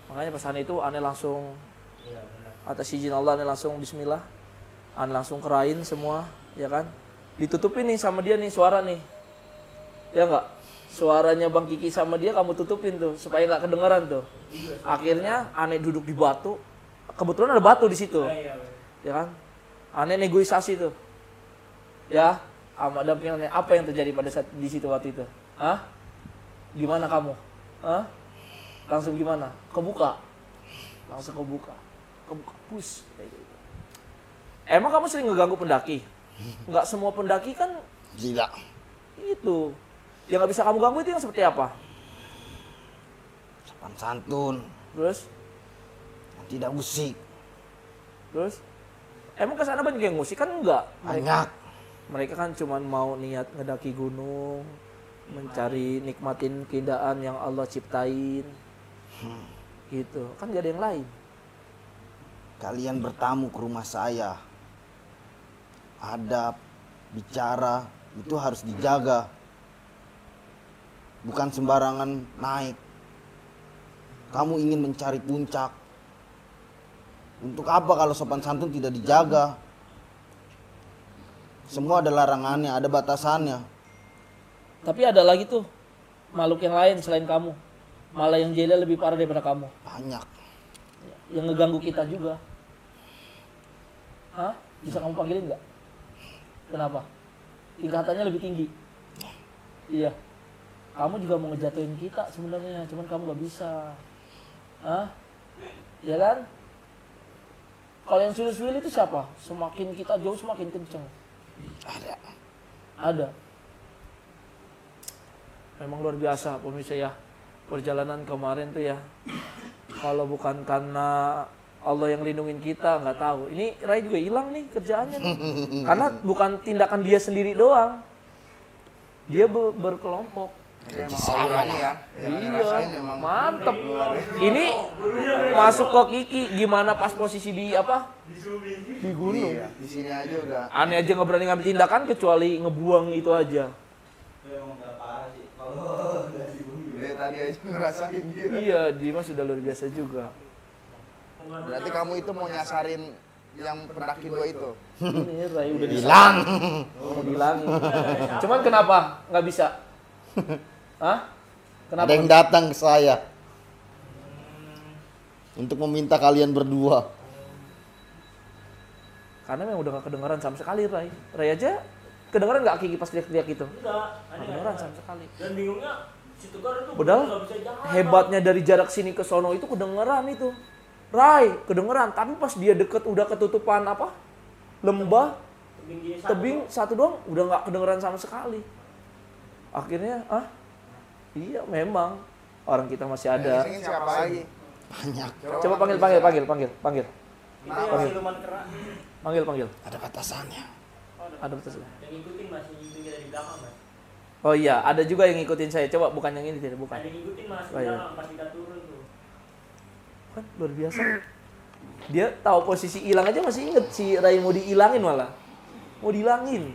Makanya pas aneh itu aneh langsung Iya benar. atas izin Allah aneh langsung bismillah. Aneh langsung kerain semua, ya kan? Ditutupin nih sama dia nih suara nih. Ya enggak? Suaranya Bang Kiki sama dia kamu tutupin tuh supaya nggak kedengeran tuh. Akhirnya aneh duduk di batu. Kebetulan ada batu di situ. Iya benar. Ya kan? Aneh negosiasi tuh. Ya, sama dampingannya apa yang terjadi pada saat di situ waktu itu? Hah? Gimana kamu? Hah? Langsung gimana? Kebuka. Langsung kebuka. Kebuka push kayak gitu. Emang kamu sering ngeganggu pendaki? Enggak semua pendaki kan Gila. itu. Yang nggak bisa kamu ganggu itu yang seperti apa? Sopan santun. Terus? Yang tidak usik. Terus? Emang kesana banyak yang ngusik kan enggak? Banyak. Mereka kan cuma mau niat ngedaki gunung, mencari nikmatin keindahan yang Allah ciptain. Gitu. Kan gak ada yang lain. Kalian bertamu ke rumah saya. Adab, bicara, itu harus dijaga. Bukan sembarangan naik. Kamu ingin mencari puncak. Untuk apa kalau sopan santun tidak dijaga? Semua ada larangannya, ada batasannya. Tapi ada lagi tuh makhluk yang lain selain kamu. Malah yang jahilnya lebih parah daripada kamu. Banyak. Yang ngeganggu kita juga. Hah? Bisa kamu panggilin nggak? Kenapa? Tingkatannya lebih tinggi. Iya. Kamu juga mau ngejatuhin kita sebenarnya, cuman kamu nggak bisa. Hah? Ya kan? Kalau yang sulit-sulit itu siapa? Semakin kita jauh semakin kenceng. Ada. Memang luar biasa pemirsa ya. Perjalanan kemarin tuh ya. Kalau bukan karena Allah yang lindungin kita, nggak tahu. Ini Rai juga hilang nih kerjaannya nih. Karena bukan tindakan dia sendiri doang. Dia berkelompok. Emang auranya ya. Yang ngerasain emang Mantep. luar biasa. Ini masuk ke Kiki gimana pas posisi di apa? Di gunung. Iya, di sini aja udah. Aneh aja nggak berani ngambil tindakan kecuali ngebuang itu aja. Itu emang udah parah sih. Kalau dari bumi. Dia tadi aja ngerasain gitu. Iya, Dimas sudah luar biasa juga. Berarti kamu itu mau nyasarin yang pendaki 2 itu. Ini Rai udah Hilang. mau dihilangin. Cuman kenapa nggak bisa? Hah? Kenapa? Ada yang datang ke saya untuk meminta kalian berdua. Karena memang udah gak kedengeran sama sekali Rai. Rai aja kedengeran nggak Kiki pas teriak-teriak itu? Enggak, Nggak kedengeran sama sekali. Dan bingungnya si Tegar itu Padahal nggak bisa jalan. hebatnya dari jarak sini ke sono itu kedengeran itu. Rai, kedengeran. Tapi pas dia deket udah ketutupan apa? Lembah, Tebing gini satu. tebing satu doang udah nggak kedengeran sama sekali. Akhirnya, iya memang orang kita masih Yang ada. isengin siapa lagi? Banyak. Coba panggil. Itu yang siluman kera. Panggil. Ada batasannya. Ada betul. Yang ngikutin mas, yang ngikutin kita di belakang mas. Oh iya, ada juga yang ngikutin saya. Coba bukan yang ini, tidak bukan. Ada yang ngikutin mas di Oh, iya. belakang pas kita turun tuh. Kan luar biasa. Dia tahu posisi hilang aja masih inget si Rai mau dihilangin malah. Mau dihilangin.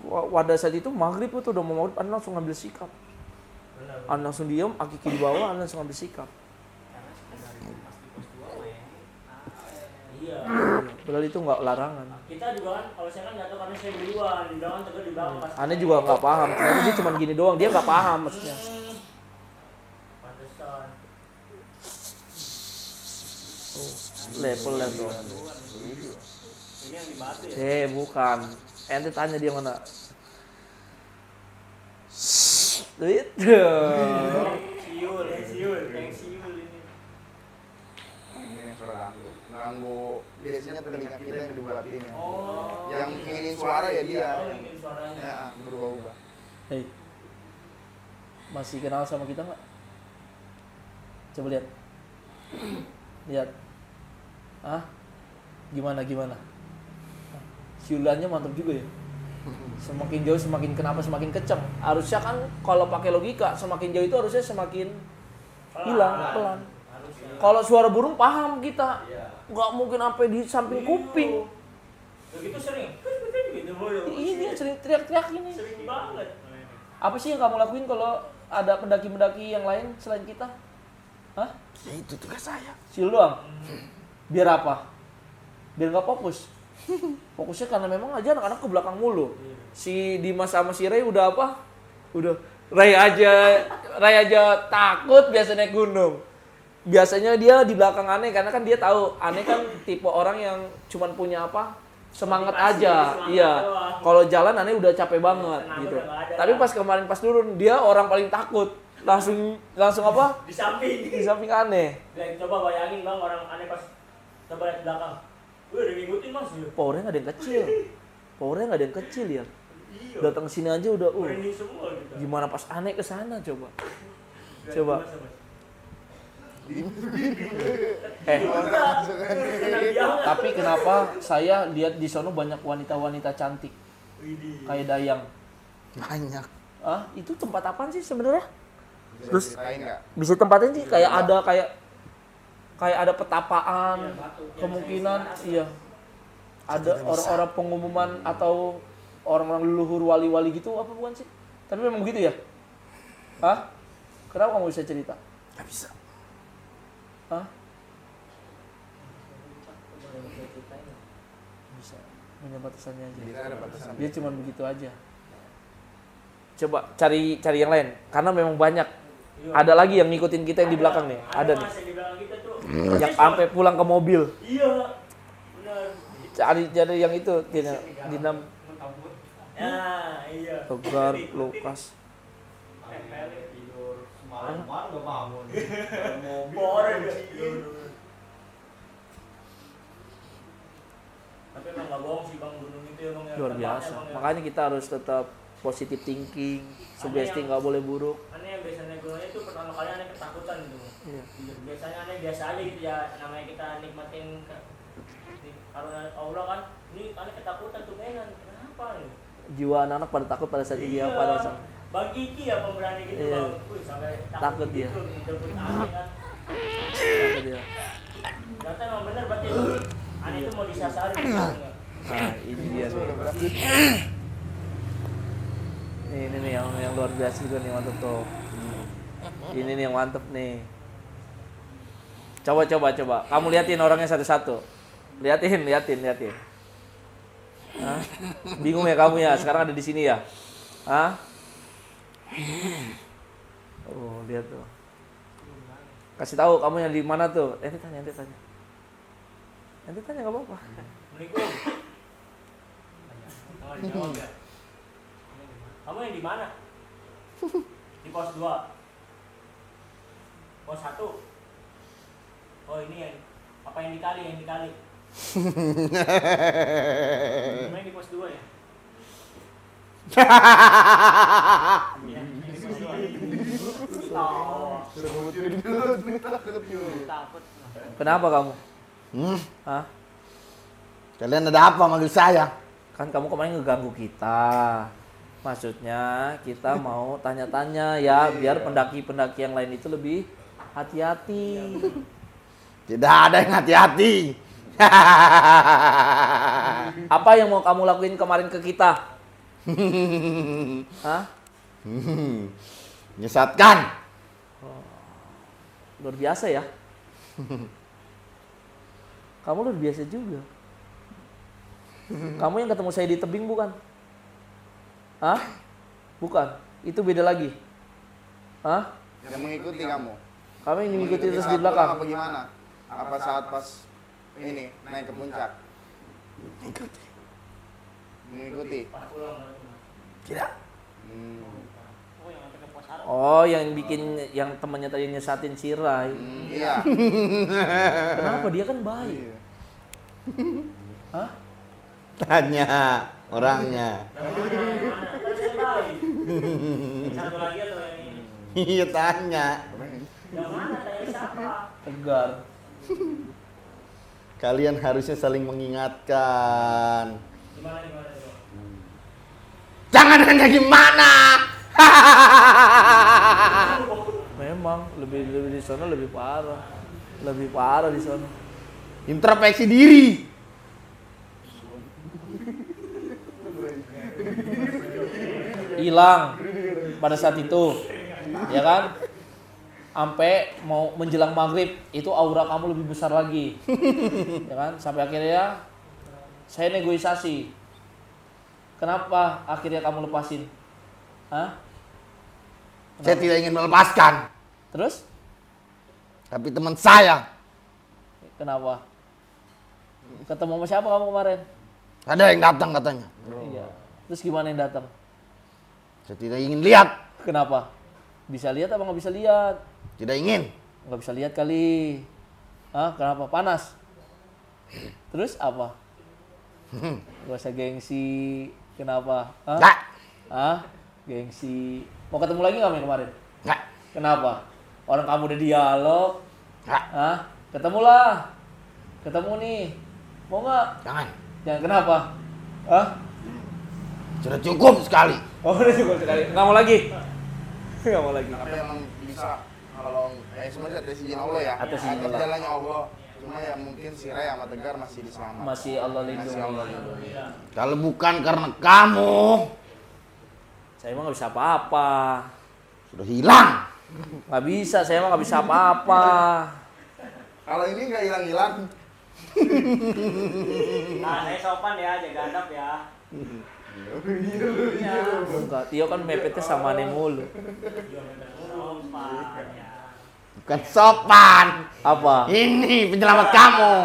Pada saat itu maghrib itu udah mau maghrib, Anda langsung ngambil sikap. Anda langsung diam, Akiki di bawah, Anda langsung ngambil sikap. Iya. Padahal itu nggak larangan. Kita juga kan, kalau saya kan nggak tahu karena saya duluan, di belakang Tegar di belakang pas. Aneh juga nggak paham. Ternyata dia cuma gini doang, dia nggak paham maksudnya. Pantesan. Levelnya tuh. Ini yang di batu ya. Bukan. Ente tanya dia mana. Itu. Siul ini. Ini suara ganggu. Biasanya telinga kita yang dibuat ini. Oh. Yang inginin suara ya dia. Oh, ini suaranya. Ya, berubah-ubah. Hei. Masih kenal sama kita nggak? Coba lihat. Lihat. Gimana? Siulannya mantap juga ya. Semakin jauh semakin kenapa semakin kencang. Harusnya kan kalau pakai logika semakin jauh itu harusnya semakin hilang pelan. Harusnya. Kalau suara burung paham kita. Iya. Nggak mungkin sampai di samping kuping. Begitu sering. Gitu Ini sering teriak-teriak ini. Sering banget. Apa sih yang kamu lakuin kalau ada pendaki-pendaki yang lain selain kita? Hah? Ya itu tugas saya. Siul doang? Biar apa? Biar nggak fokus. Fokusnya karena memang aja anak-anak ke belakang mulu. Si Dimas sama si Ray udah apa? Udah Ray aja takut biasa naik gunung. Biasanya dia di belakang Aneh karena kan dia tahu Aneh kan tipe orang yang cuman punya apa? Semangat aja. Semangat Iya. doang. Kalau jalan Aneh udah capek banget Tenaga gitu. udah nggak ada, Tapi kan? pas kemarin pas turun dia orang paling takut. Langsung apa? Di samping. Di samping Aneh. Dan coba bayangin bang orang aneh pas coba lihat di belakang. Wih udah ngikutin mas ya. Powernya nggak ada yang kecil. Powernya nggak ada yang kecil ya. Iya. Datang sini aja udah Merinding semua kita. gimana pas Aneh ke sana coba. Dan Coba. Mas, Mas. Tenang banget. Tapi kenapa saya lihat di sono banyak wanita-wanita cantik Widih. kayak Dayang? Banyak. Itu tempat apaan sih sebenarnya? Bisa Terus ceritain nggak? bisa tempatin sih kayak ada petapaan, Iya, batu. kemungkinan iya. Ada orang-orang pengumuman atau orang-orang leluhur wali-wali gitu apa bukan sih? Tapi memang begitu ya? Hah? Kenapa kamu bisa cerita? Gak bisa. Hah? Bisa. Hanya batasannya aja. Kita ada batasan. Dia cuma begitu aja. Coba cari yang lain karena memang banyak. Iya. Ada lagi yang ngikutin kita yang di belakang nih. Ada nih. Mas yang di belakang kita tuh. Yang sampai pulang ke mobil. Iya. Benar. Cari yang itu Dinam Ya, iya. Tegar, Lukas. Tidur semalaman gak bangun. Boring gak Tapi emang gak bohong sih bang gunung itu ya bang ya. Luar Tempatnya, biasa. Bang, ya. Makanya kita harus tetap positive thinking, sugesti nggak boleh buruk. Aneh yang biasanya gunungnya itu pertama kali aneh ketakutan gitu. Iya. Biasanya aneh biasa aja gitu ya, namanya kita nikmatin karena Allah kan. Ini aneh ketakutan tuh menan. Kenapa nih? Jiwa anak-anak pada takut pada saat dia Iya. pada saat Bang Kiki ya pemberani gitu Iya. Bang. Wih, sampai Takut dia. gitu, jemput Ani kan. Apa dia? Ternyata emang bener berarti Ani itu mau disasari. Nah, ini dia nih. Ini nih yang luar biasa juga nih, mantep tuh. Ini nih yang mantep nih. Coba. Kamu liatin orangnya satu-satu. Liatin. Hah? Bingung ya kamu ya? Sekarang ada di sini ya? Hah? Oh, lihat tuh. Kasih tahu kamu yang di mana tuh? Ente tanya nggak apa-apa. Assalamualaikum. Oh, dijawab ya. Kamu yang di mana? Di pos 2. Pos 1. Oh, ini yang apa yang dikali? Gimana di pos 2 ya? Iya, di pos 2. Oh, takut. Kenapa kamu? Hah? Kalian ada apa manggil saya? Kan kamu kemarin ngeganggu kita. Maksudnya kita mau tanya-tanya ya, biar pendaki-pendaki yang lain itu lebih hati-hati. Tidak ada yang hati-hati. Apa yang mau kamu lakuin kemarin ke kita? Hah? Menyesatkan. Luar biasa ya. Kamu luar biasa juga. Kamu yang ketemu saya di tebing bukan? Hah? Bukan. Itu beda lagi. Hah? Yang mengikuti kamu. Kamu yang mengikuti terus saat di belakang. pulang Apa gimana? Apa saat pas ini naik ke puncak? Mengikuti. Tidak. Oh, yang sampai ke pos 1. Oh, yang bikin yang temannya tadi nyesatin si Rai. Iya. Kenapa dia kan baik? Iya. Hah? Tanya orangnya. Satu lagi atau yang ini? Iya tanya. Yang mana? Tanya siapa? Tegar. Kalian harusnya saling mengingatkan. Gimana? Jangan hanya gimana. Memang lebih di sana lebih parah. Lebih parah di sana. Introspeksi diri. Hilang pada saat itu, ya kan? Sampai mau menjelang maghrib itu aura kamu lebih besar lagi, ya kan? Sampai akhirnya saya negosiasi. Kenapa akhirnya kamu lepasin? Hah? Saya tidak ingin melepaskan. Terus? Tapi teman saya Kenapa? Ketemu sama siapa kamu kemarin? ada yang datang katanya. Iya. Terus gimana yang datang? Saya tidak ingin lihat. Kenapa? Bisa lihat apa nggak bisa lihat? Tidak ingin. Nggak bisa lihat kali. Hah? Kenapa? Panas? Terus apa? Gak usah gengsi. Kenapa? Hah? Enggak. Hah? Gengsi. Mau ketemu lagi nggak sama yang kemarin? Enggak. Kenapa? Orang kamu udah dialog. Enggak. Hah? Ketemulah. Ketemu nih. Mau nggak? Jangan. Jangan kenapa? Hah? Sudah cukup sekali. Oh udah cukup sekali. Nggak mau lagi? Nggak mau lagi. Tapi emang bisa kalau sebenarnya atas izin Allah ya. Atas izin Allah. jalannya Allah. Cuma ya mungkin si Ray sama Tegar masih diselamatkan. Masih Allah Masih lindungi. Allah lindungi. Kalau bukan karena kamu, Saya mah nggak bisa apa-apa. sudah hilang. Nggak bisa. Saya mah nggak bisa apa-apa. Kalau ini nggak hilang-hilang. Nah, saya sopan ya, jaga adab ya. Enggak. Tio kan mepetnya sama Ane mulu. Sopan ya. Bukan sopan. Apa? Ini penyelamat kamu.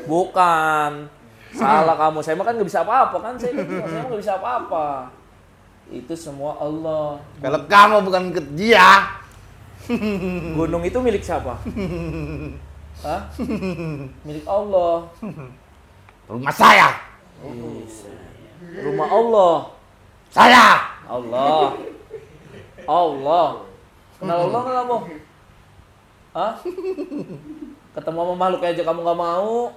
Bukan. Salah kamu. Saya mah kan nggak bisa apa-apa kan. Saya mah nggak bisa apa-apa. Itu semua Allah. Kalau kamu bukan ikut dia, Gunung itu milik siapa? Hah? Milik Allah. rumah saya. Rumah Allah. Saya. Allah. Allah. Kenal Allah nggak kamu? Hah? Ketemu sama makhluk aja kamu nggak mau?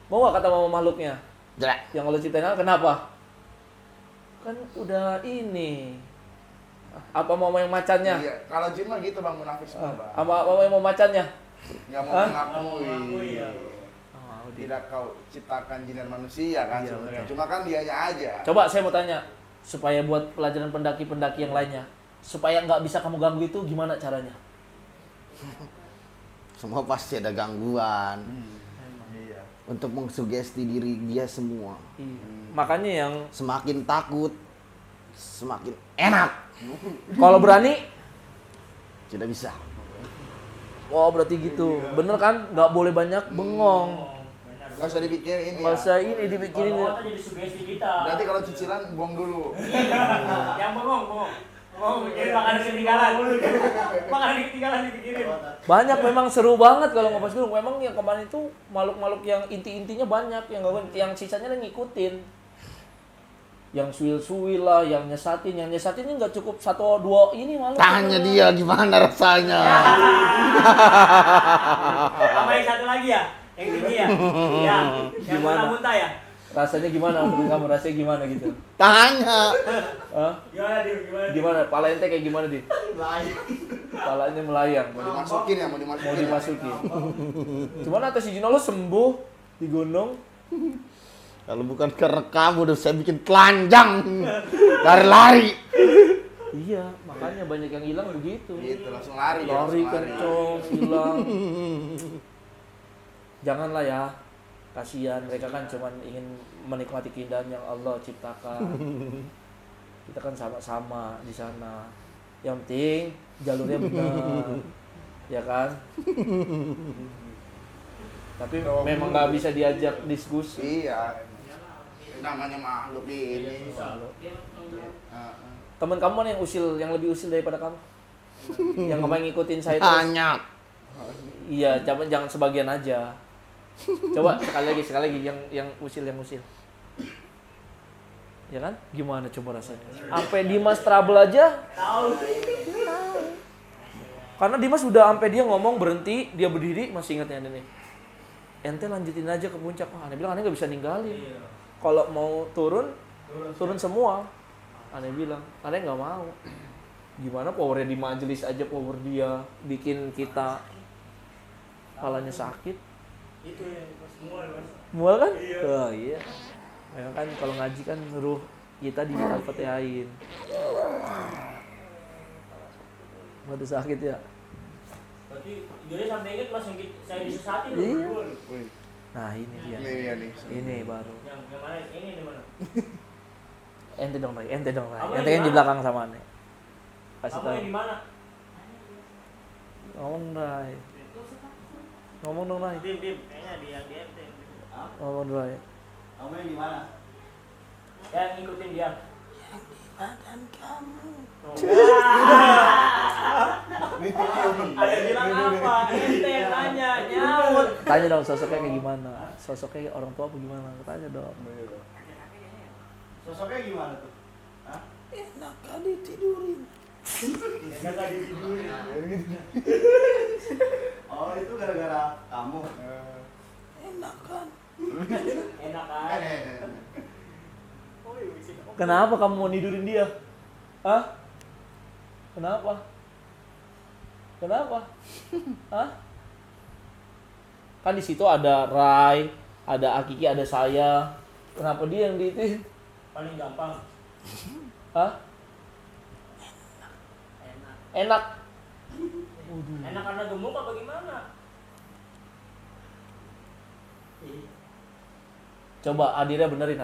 Mau nggak ketemu sama makhluknya? Tidak. Yang Allah ciptain kenapa? Kan udah ini Apa mau yang macannya? Iya, kalau jin mah gitu Bang, munafik semua Bang. Apa yang mau macannya? Nggak mau Hah? mengakui. Tidak kau ciptakan jin dan manusia kan Iya, sebenarnya. betul. Cuma kan dianya aja. Coba saya mau tanya, supaya buat pelajaran pendaki-pendaki yang lainnya, supaya nggak bisa kamu ganggu itu gimana caranya? Semua pasti ada gangguan Iya. untuk mengsugesti diri dia semua. Makanya yang Semakin takut, semakin enak. kalau berani, Tidak bisa. oh berarti gitu, bener kan? Nggak boleh banyak bengong. Nggak usah dipikirin ini ya. Masa ini dipikirin Kalau ya. ngomong jadi sugesti kita. Berarti kalau cicilan buang dulu. Yang bengong. Jadi makanan ketinggalan. Makanan ketinggalan dipikirin. Banyak memang seru banget kalau ngopas gunung. Memang yang kemarin itu makhluk-makhluk yang inti-intinya banyak yang sisanya ngikutin. Yang suil-suil lah, yang nyesatinnya nggak cukup 1-2 ini malu. Tanya dia gimana rasanya. Sama yang satu lagi ya, yang tinggi ya. Ya, yang Gimana? muntah-muntah ya. Rasanya gimana menurut kamu? Rasanya gimana gitu? Tanya. Hah? Gimana dia? Gimana? Gimana? Pala ente kayak gimana, Di? Palanya melayang. Mau dimasukin ya, mau Mau dimasukin. Ya? dimasukin. Cuman atas izin Allah sembuh di gunung. Kalau bukan karena kamu udah saya bikin telanjang. Lari-lari. Iya, makanya banyak yang hilang begitu. Gitu, langsung lari. ya, Lari langsung kencong, hilang. Janganlah ya. Kasihan, mereka kan cuma ingin menikmati keindahan yang Allah ciptakan. Kita kan sama-sama di sana. Yang penting jalurnya benar. Ya kan? Tapi memang nggak bisa diajak diskusi. Iya. Namanya makhluk ini. Teman kamu mana yang usil, yang lebih usil daripada kamu? Yang kemarin ngikutin saya terus? Banyak. Iya, jangan sebagian aja. Coba sekali lagi yang usil. Ya kan? Gimana coba rasanya? Sampai Dimas trouble aja. Tahu. Karena Dimas udah sampai dia ngomong berhenti, dia berdiri, masih ingat ya nih. Ente lanjutin aja ke puncak. Wah, aneh bilang aneh nggak bisa ninggalin. Kalau mau turun semua. Aneh bilang, aneh nggak mau. Gimana powernya di majelis aja, power dia bikin kita kepalanya sakit. Itu ya, semua ya, Mas. Mual kan? Oh, iya. Memang kan kalau ngaji kan ruh kita di-Al-Fatihain. Waduh sakit ya. Berarti jadi sampai ingat Mas yang saya disesatin Iya. loh. Nah ini dia. Ini dia nih. Ini baru. Yang mana? Ini di mana? Ente dong Ray. Ente Kamu kan yang di di belakang sama aneh. Kasih Kamu tahu. yang di mana? Ngomong Ray. Ngomong dong Ray. Dim. Kayaknya di yang di MT. Ngomong Ray. Kamu yang di mana? Yang ngikutin dia. Ada bilang apa? Ente yang nanya, nyaut. Tanya dong sosoknya kayak gimana? Sosoknya orang tua apa gimana? Tanya dong. Sosoknya gimana tuh? Hah? Enak kali tidurin. Kagak ditidurin. Oh, itu gara-gara kamu. Enak kan? Enak kan? Kenapa kamu mau nidurin dia? Hah? Kenapa? Hah? Kan di situ ada Rai, ada Akiki, ada saya. Kenapa dia yang diitin? Paling gampang. Hah? Enak. Enak karena gemuk apa gimana? Coba Adira benerin.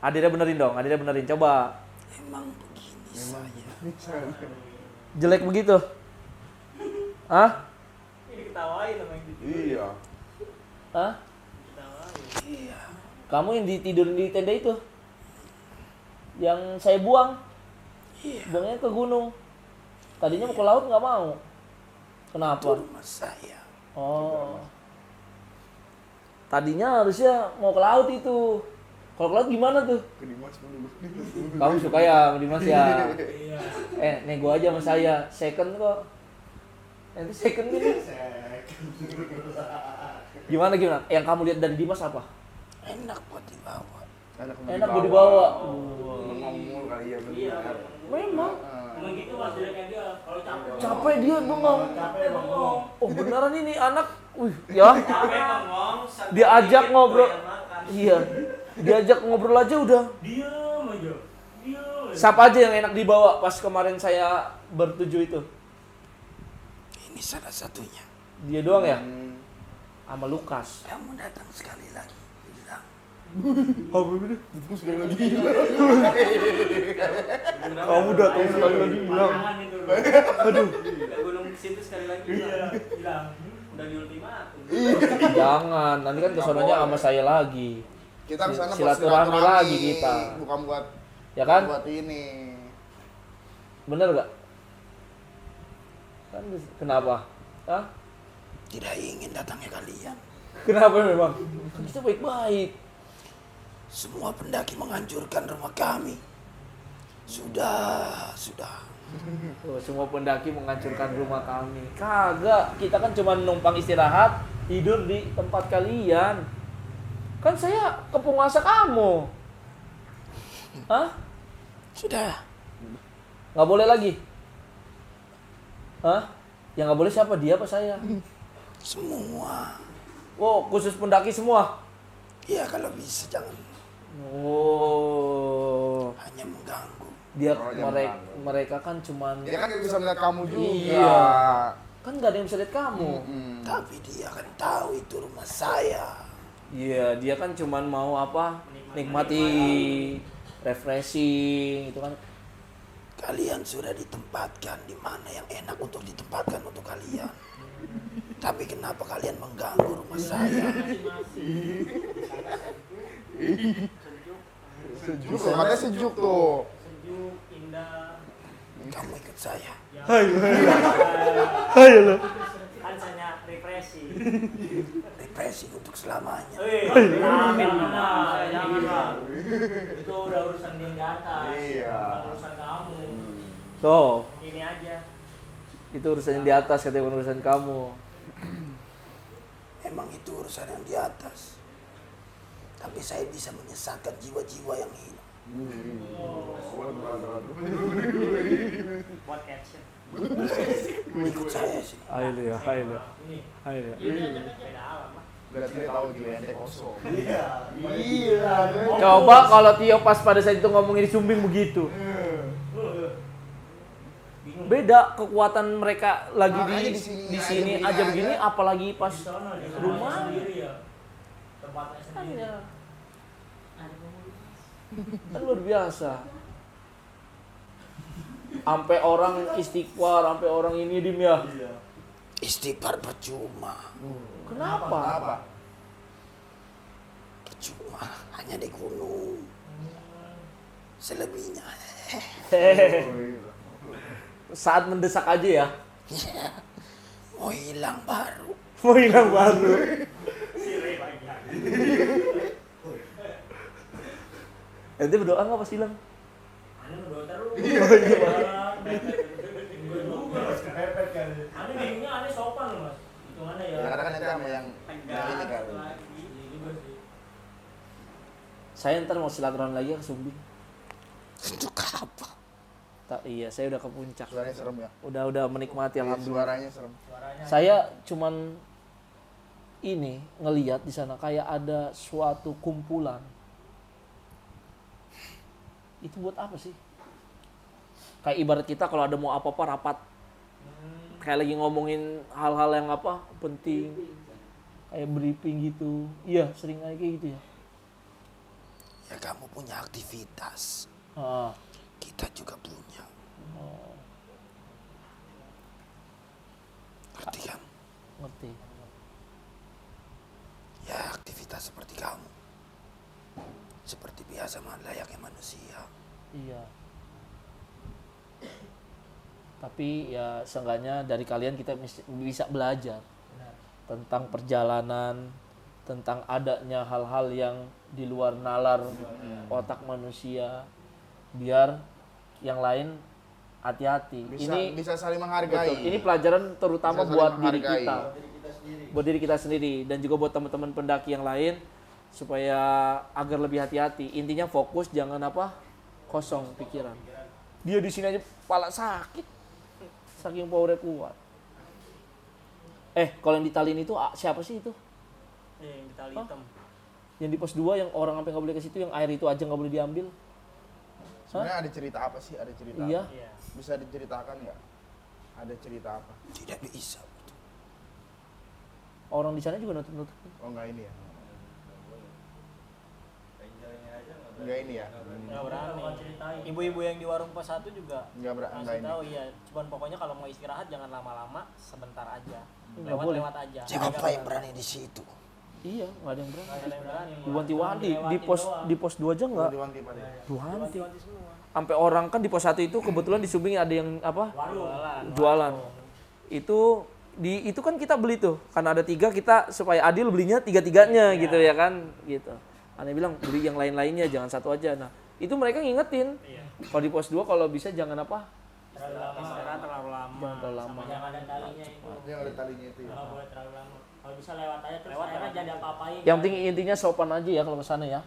Adira benerin, coba. Emang begini saya. Jelek begitu? Hah? Ini diketawain sama yang gitu. Iya. Hah? Diketawain. Kamu yang ditidurin di tenda itu? Yang saya buang? Buangnya ke gunung. Tadinya mau ke laut nggak mau. Kenapa? Rumah saya. Oh. Tadinya harusnya mau ke laut itu. Kalau ke laut gimana tuh? Ke Dimas dulu. Kamu suka ya sama Dimas ya? Iya. Nego aja sama saya. Second kok. Nanti second gini. Gimana? Yang kamu lihat dari Dimas apa? Enak buat dibawa. Enak gue dibawa. Ngomong kali ya Iya. bener. Memang. Emang Capek dia bengong. Capek bengong. Oh beneran ini anak, ya. Capek bengong. Diajak ngobrol. doyan makan. Iya. Diajak ngobrol aja udah. Diem aja. Diem. Siapa aja yang enak dibawa pas kemarin saya bertujuh itu? Ini salah satunya. Dia doang ya? Sama Lukas. Kamu datang sekali lagi. Bilang. Kamu datang sekali lagi bilang. Pandangan itu. Aduh. Ke gunung situ sekali lagi. Iya. Bilang. Udah di ultimatum. Jangan, nanti kan kesononya sama saya lagi. Kita kesana buat Silaturahmi lagi kita. Bukan buat Ya kan? buat ini. Bener gak? Kan kenapa? Hah? Tidak ingin datangnya kalian. Kenapa memang? Kan kita baik-baik. Semua pendaki menghancurkan rumah kami. Sudah. Oh, semua pendaki menghancurkan rumah kami. Kagak, kita kan cuma numpang istirahat, tidur di tempat kalian. Kan saya ke penguasa kamu. Hah? Sudah. Nggak boleh lagi? Hah? Yang nggak boleh siapa? Dia apa saya? Semua. Oh, khusus pendaki semua? Ya kalau bisa jangan Oh, hanya mengganggu. dia Oh, jangan mereka kan cuman Dia kan nggak bisa melihat kamu juga. Iya. kan nggak ada yang bisa lihat kamu. Tapi dia akan tahu itu rumah saya. Iya, dia kan cuman mau apa? Nikmati refreshing itu kan. Kalian sudah ditempatkan di mana yang enak untuk ditempatkan untuk kalian. Tapi kenapa kalian mengganggu rumah saya? Sejuk, katanya sejuk tuh. Sejuk, indah. Kamu ikut saya. Kan saya refreshing. Refreshing untuk selamanya. Jangan. Itu udah urusan dia di atas. Iya. Bukan urusan kamu. Tuh, Ini aja. itu urusan yang di atas katanya bukan urusan kamu. Emang itu urusan yang di atas. Tapi saya bisa menyesatkan jiwa-jiwa yang hilang. Buat caption. Ikut saya sini. Ayo ya, ayo. Ini. Ayo ya. Beda alam. Pak. Berarti dia tahu juga ente kosong. Coba kalau Tio pas pada saat itu ngomongin di Sumbing begitu. Beda kekuatan mereka lagi Makanya di di sini di aja, sini begini aja begini aja. apalagi pas Di sana, di sana rumah. sendiri ya. Tempatnya sendiri. ya. Kan luar biasa. Sampai orang istighfar, sampai orang ini dim ya. Istighfar percuma. Kenapa? Apa? Percuma. Hanya di gunung. Selebihnya. Saat mendesak aja ya. Mau hilang baru. Mau hilang baru. Ente berdoa nggak pas hilang? Ane berdoa terus. Ane bingungnya Ane sopan loh mas. Hitungannya ya. Karena kan ente sama yang ini kan. Iya juga sih. Saya ntar mau silaturahmi lagi ke Sumbing. Untuk apa? Iya, saya udah ke puncak. Suaranya serem ya. Udah menikmati alhamdulillah. Suaranya serem. Suaranya. Saya cuman ini ngelihat di sana kayak ada suatu kumpulan. Itu buat apa sih? Kayak ibarat kita kalau ada mau apa-apa rapat. Kayak lagi ngomongin hal-hal yang apa penting. Kayak briefing gitu. Iya, sering kayak gitu ya. Ya kamu punya aktivitas. Ah, Kita juga punya. Ngerti kan? ngerti. Ya aktivitas seperti kamu. Seperti biasa layaknya manusia. Iya. Tapi ya seenggaknya dari kalian kita bisa belajar tentang perjalanan, tentang adanya hal-hal yang di luar nalar otak manusia, biar yang lain hati-hati. Bisa saling menghargai. Betul. Ini pelajaran terutama Bisa saling buat diri menghargai. kita, buat diri kita sendiri dan juga buat teman-teman pendaki yang lain supaya agar lebih hati-hati. Intinya fokus, jangan apa kosong pikiran. Dia di sini aja kepala sakit. Saking powernya kuat. Kalau yang ditalin itu siapa sih itu? Yang di tali Hah? hitam. Yang di pos 2 yang orang sampai nggak boleh ke situ, yang air itu aja nggak boleh diambil. Sebenarnya ada cerita apa sih? Ada cerita Iya. apa? Iya. Bisa diceritakan nggak? Ada cerita apa? Tidak bisa. Orang di sana juga nutup-nutup. Oh enggak ini ya? Enggak ini ya? Nggak berani. Bukan ceritain. Ibu-ibu yang di warung pos 1 juga Enggak masih ini. tahu iya. Cuman pokoknya kalau mau istirahat jangan lama-lama, sebentar aja. Nggak boleh. Lewat aja. Siapa yang berani di situ? Iya, nggak ada yang berani. Nggak ada yang berani. Diwanti-wanti di pos 2 aja nggak. Diwanti pada. Diwanti. Wanti semua. Sampai orang kan di pos 1 itu kebetulan di Subing ada yang apa? Warung. Jualan. Itu kan kita beli tuh. Karena ada 3 kita supaya adil belinya 3-3-nya gitu ya kan, gitu. Aneh bilang beli yang lain-lainnya jangan satu aja. Nah, itu mereka ngingetin. Kalau di pos 2 kalau bisa jangan apa? Terlalu lama. Istirahat terlalu lama. Jangan terlalu lama. Yang ada talinya itu. Yang ada talinya itu ya. Nggak boleh terlalu lama. Kalau bisa lewat aja terus akhirnya jadi apa-apain. Yang penting intinya sopan aja ya kalau ke sana ya.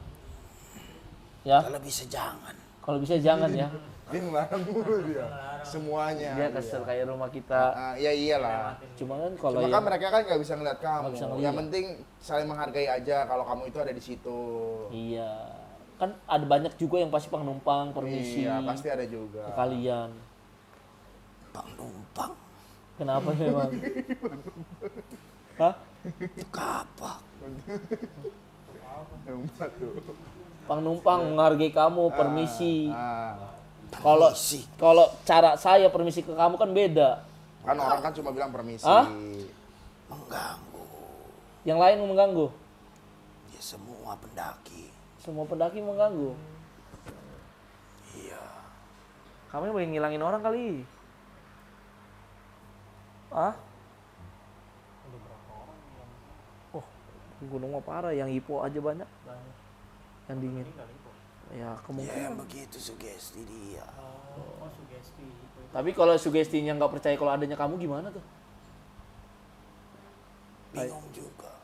Ya, Kalau bisa jangan. kalau bisa jangan ya. Dia ngelarang mulu dia. Semuanya. Dia kesel kayak rumah kita. Ya iyalah. Cuma kan kalau Cuma yang kan mereka kan nggak bisa ngeliat kamu. Nggak bisa ngeliat. Yang penting saling menghargai aja kalau kamu itu ada di situ. iya. Kan ada banyak juga yang pasti penumpang permisi Iya, pasti ada juga. ke kalian. Bang numpang. Kenapa memang? Hah? Kapak. Empat tuh. Penumpang menghargai kamu, permisi. Ah. Kalau cara saya permisi ke kamu kan beda. Kan orang kan cuma bilang permisi. Hah? Mengganggu. Yang lain mengganggu. Ya semua pendaki. Semua pendaki mengganggu. Iya. Kamu yang pengen ngilangin orang kali. Ah? Oh, gunung mah parah. Yang hipo aja banyak. Yang dingin. Ya Ya kemungkinan. begitu sugesti dia. Oh, sugesti itu. Tapi kalau sugestinya nggak percaya kalau adanya kamu gimana tuh? Bingung juga.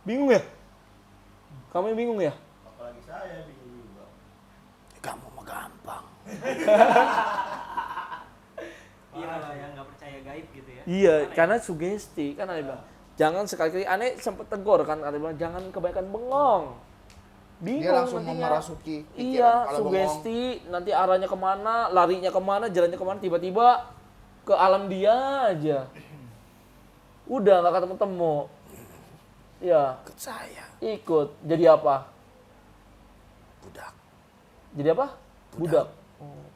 Bingung ya? Kamu yang bingung ya? Apalagi saya bingung juga. Ya, kamu mah gampang. Iya kalau yang nggak percaya gaib gitu ya. Iya, karena sugesti kan ada bilang. Jangan sekali-kali aneh sempet tegur kan ada bilang jangan kebanyakan bengong. Bingung Dia langsung nantinya. memerasuki pikiran Iya, kalau sugesti nanti arahnya kemana, larinya kemana, jalannya kemana, tiba-tiba ke alam dia aja. Udah nggak ketemu-temu. Ya, Ikut saya. ikut. Jadi apa? Budak. Jadi apa? Budak. Oh.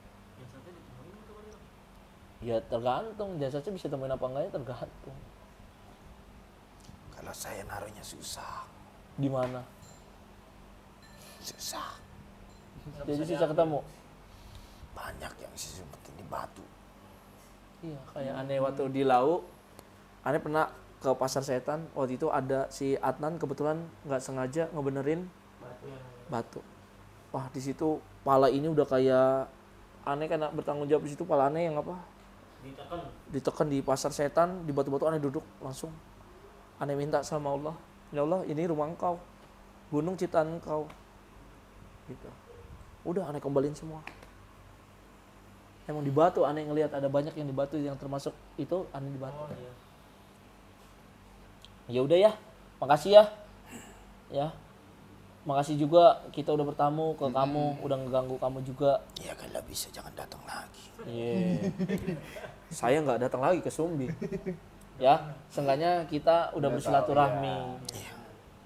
Ya tergantung, jasanya bisa temuin apa enggaknya tergantung. Kalau saya naruhnya susah. Di mana? Susah. Jadi susah ketemu. Banyak yang sempetin di batu. Iya, kayak aneh waktu di laut. Aneh pernah ke pasar setan. Waktu itu ada si Adnan kebetulan nggak sengaja ngebenerin batu. Wah, di situ pala ini udah kayak aneh kan bertanggung jawab di situ pala aneh yang apa? Ditekan di pasar setan, di batu-batu aneh duduk langsung. Aneh minta sama Allah, ya Allah ini rumah engkau, gunung ciptaan engkau. Gitu. Udah aneh kembaliin semua. Emang di batu aneh ngelihat ada banyak yang di batu yang termasuk itu aneh di batu. Ya udah ya, makasih ya. Ya. Makasih juga kita udah bertamu ke kamu, udah ngeganggu kamu juga. Ya kalau bisa jangan datang lagi. Iya. Saya nggak datang lagi ke Sumbi. Ya, seenggaknya kita udah bersilaturahmi. Iya.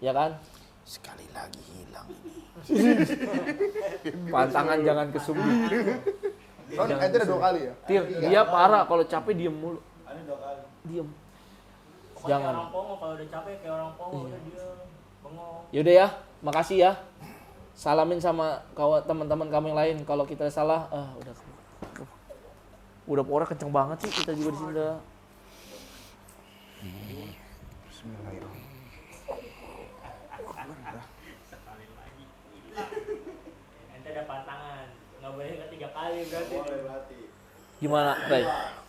Ya kan? Sekali lagi hilang ini. Pantangan jangan ke Sumbi. Oh, itu ada 2 kali ya? Tir, dia parah kalau capek diem mulu. Ini 2 kali. Diem. Pokoknya Jangan. orang pongo kalau udah capek kayak orang pongo udah dia bengong. Yaudah ya, makasih ya. Salamin sama teman-teman kamu yang lain. Kalau kita salah, udah pora kenceng banget sih kita juga di sini dah. Bismillahirrahmanirrahim. Nanti ada pantangan. Nggak boleh ke 3 kali berarti. Boleh berarti. Gimana, Ray?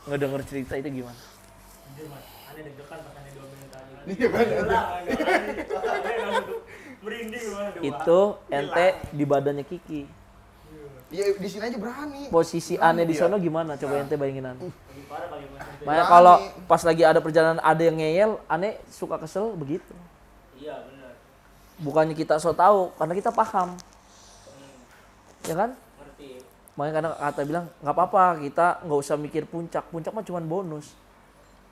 Ngedenger cerita itu gimana? Anjir, Mas. Aneh deg-degan pas aneh 2 menit tadi. Iya benar. Merinding gimana? Itu ente di badannya Kiki. Ya di sini aja berani. Posisi aneh di sono gimana? Coba ente bayangin aneh. Lebih parah kali mas itu. Makanya Berani. kalau pas lagi ada perjalanan ada yang ngeyel, aneh suka kesel begitu. Iya benar. Bukannya kita so tahu, karena kita paham. Ya kan? Ngerti. Makanya kadang kata bilang, nggak apa-apa, kita nggak usah mikir puncak. Puncak mah cuma bonus.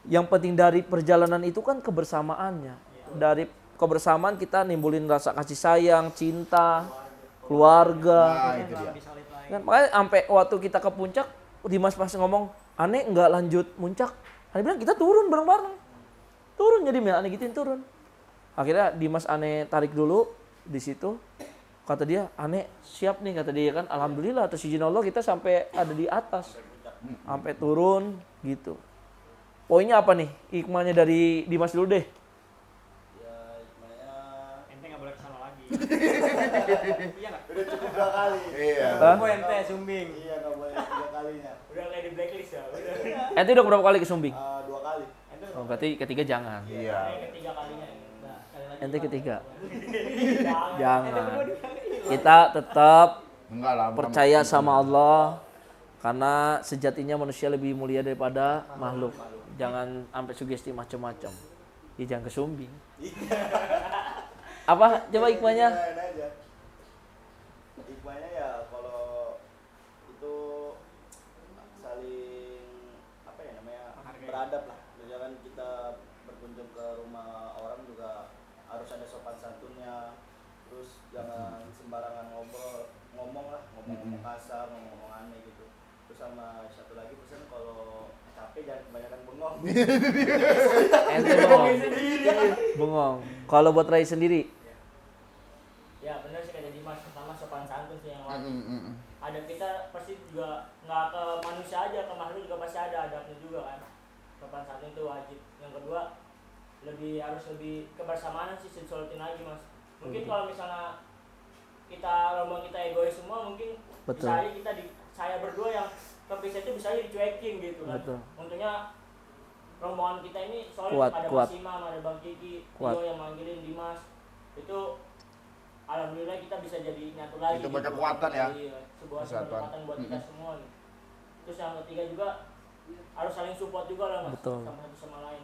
Yang penting dari perjalanan itu kan kebersamaannya. Dari kebersamaan kita nimbulin rasa kasih sayang, cinta, keluarga. Nah, itu dia. Kan, makanya sampai waktu kita ke puncak, Dimas pas ngomong, aneh nggak lanjut puncak. Aneh bilang, kita turun bareng-bareng. Turun jadi aneh gituin turun. Akhirnya Dimas aneh tarik dulu di situ. Kata dia, aneh siap nih kata dia kan. Alhamdulillah atas izin Allah kita sampai ada di atas. Sampai turun gitu. Poinnya apa nih? Hikmahnya dari Dimas dulu deh. Ya hikmahnya Ente nggak boleh kesana lagi. Iya nggak? udah cukup 2 kali. Iya. Hah? Oh ente sumbing. Iya nggak boleh 3 kalinya. Udah kayak di blacklist ya. Udah. Ente udah berapa kali ke Sumbing? 2 kali. Ente Oh, berarti ketiga jangan. Iya. yang ketiga kalinya. Nah, kali lagi. Ente ketiga. Jangan. Jangan. Kita tetap Enggak lah. bukan- percaya sama Allah. Karena sejatinya manusia lebih mulia daripada makhluk. Jangan sampai sugesti macam-macam. Ya jangan ke Sumbing. Apa? Coba hikmahnya. Lain aja. Hikmahnya ya kalau itu saling apa ya namanya beradab lah. Misalkan kita berkunjung ke rumah orang juga harus ada sopan santunnya. Terus jangan sembarangan ngomong lah, ngomong kasar, ngomong aneh gitu. Terus sama satu lagi pesan kalau capek jangan kebanyakan bengong. Ente bengong. Bengong. Kalau buat Rai sendiri, Ya benar sih kata Dimas. Pertama sopan santun sih yang Mm, wajib. mm, mm. Ada kita pasti juga nggak ke manusia aja, ke makhluk juga pasti ada adabnya juga kan. Sopan santun itu wajib. Yang kedua harus lebih kebersamaan sih disolutin lagi mas. Mungkin kalau misalnya rombongan kita egois semua mungkin Betul. bisa aja saya berdua yang kepisah itu bisa aja dicuekin gitu kan. Betul. Untungnya rombongan kita ini soalnya Kuat, ada kuat. Mas Imam, ada Bang Kiki, Kuat. Tio yang manggilin Dimas. Itu alhamdulillah kita bisa jadi nyatu lagi. Itu banyak kekuatan ya. Iya, sebuah Kesatuan. kekuatan buat kita semua gitu. Terus yang ketiga juga harus saling support juga lah mas, Betul. sama satu sama lain.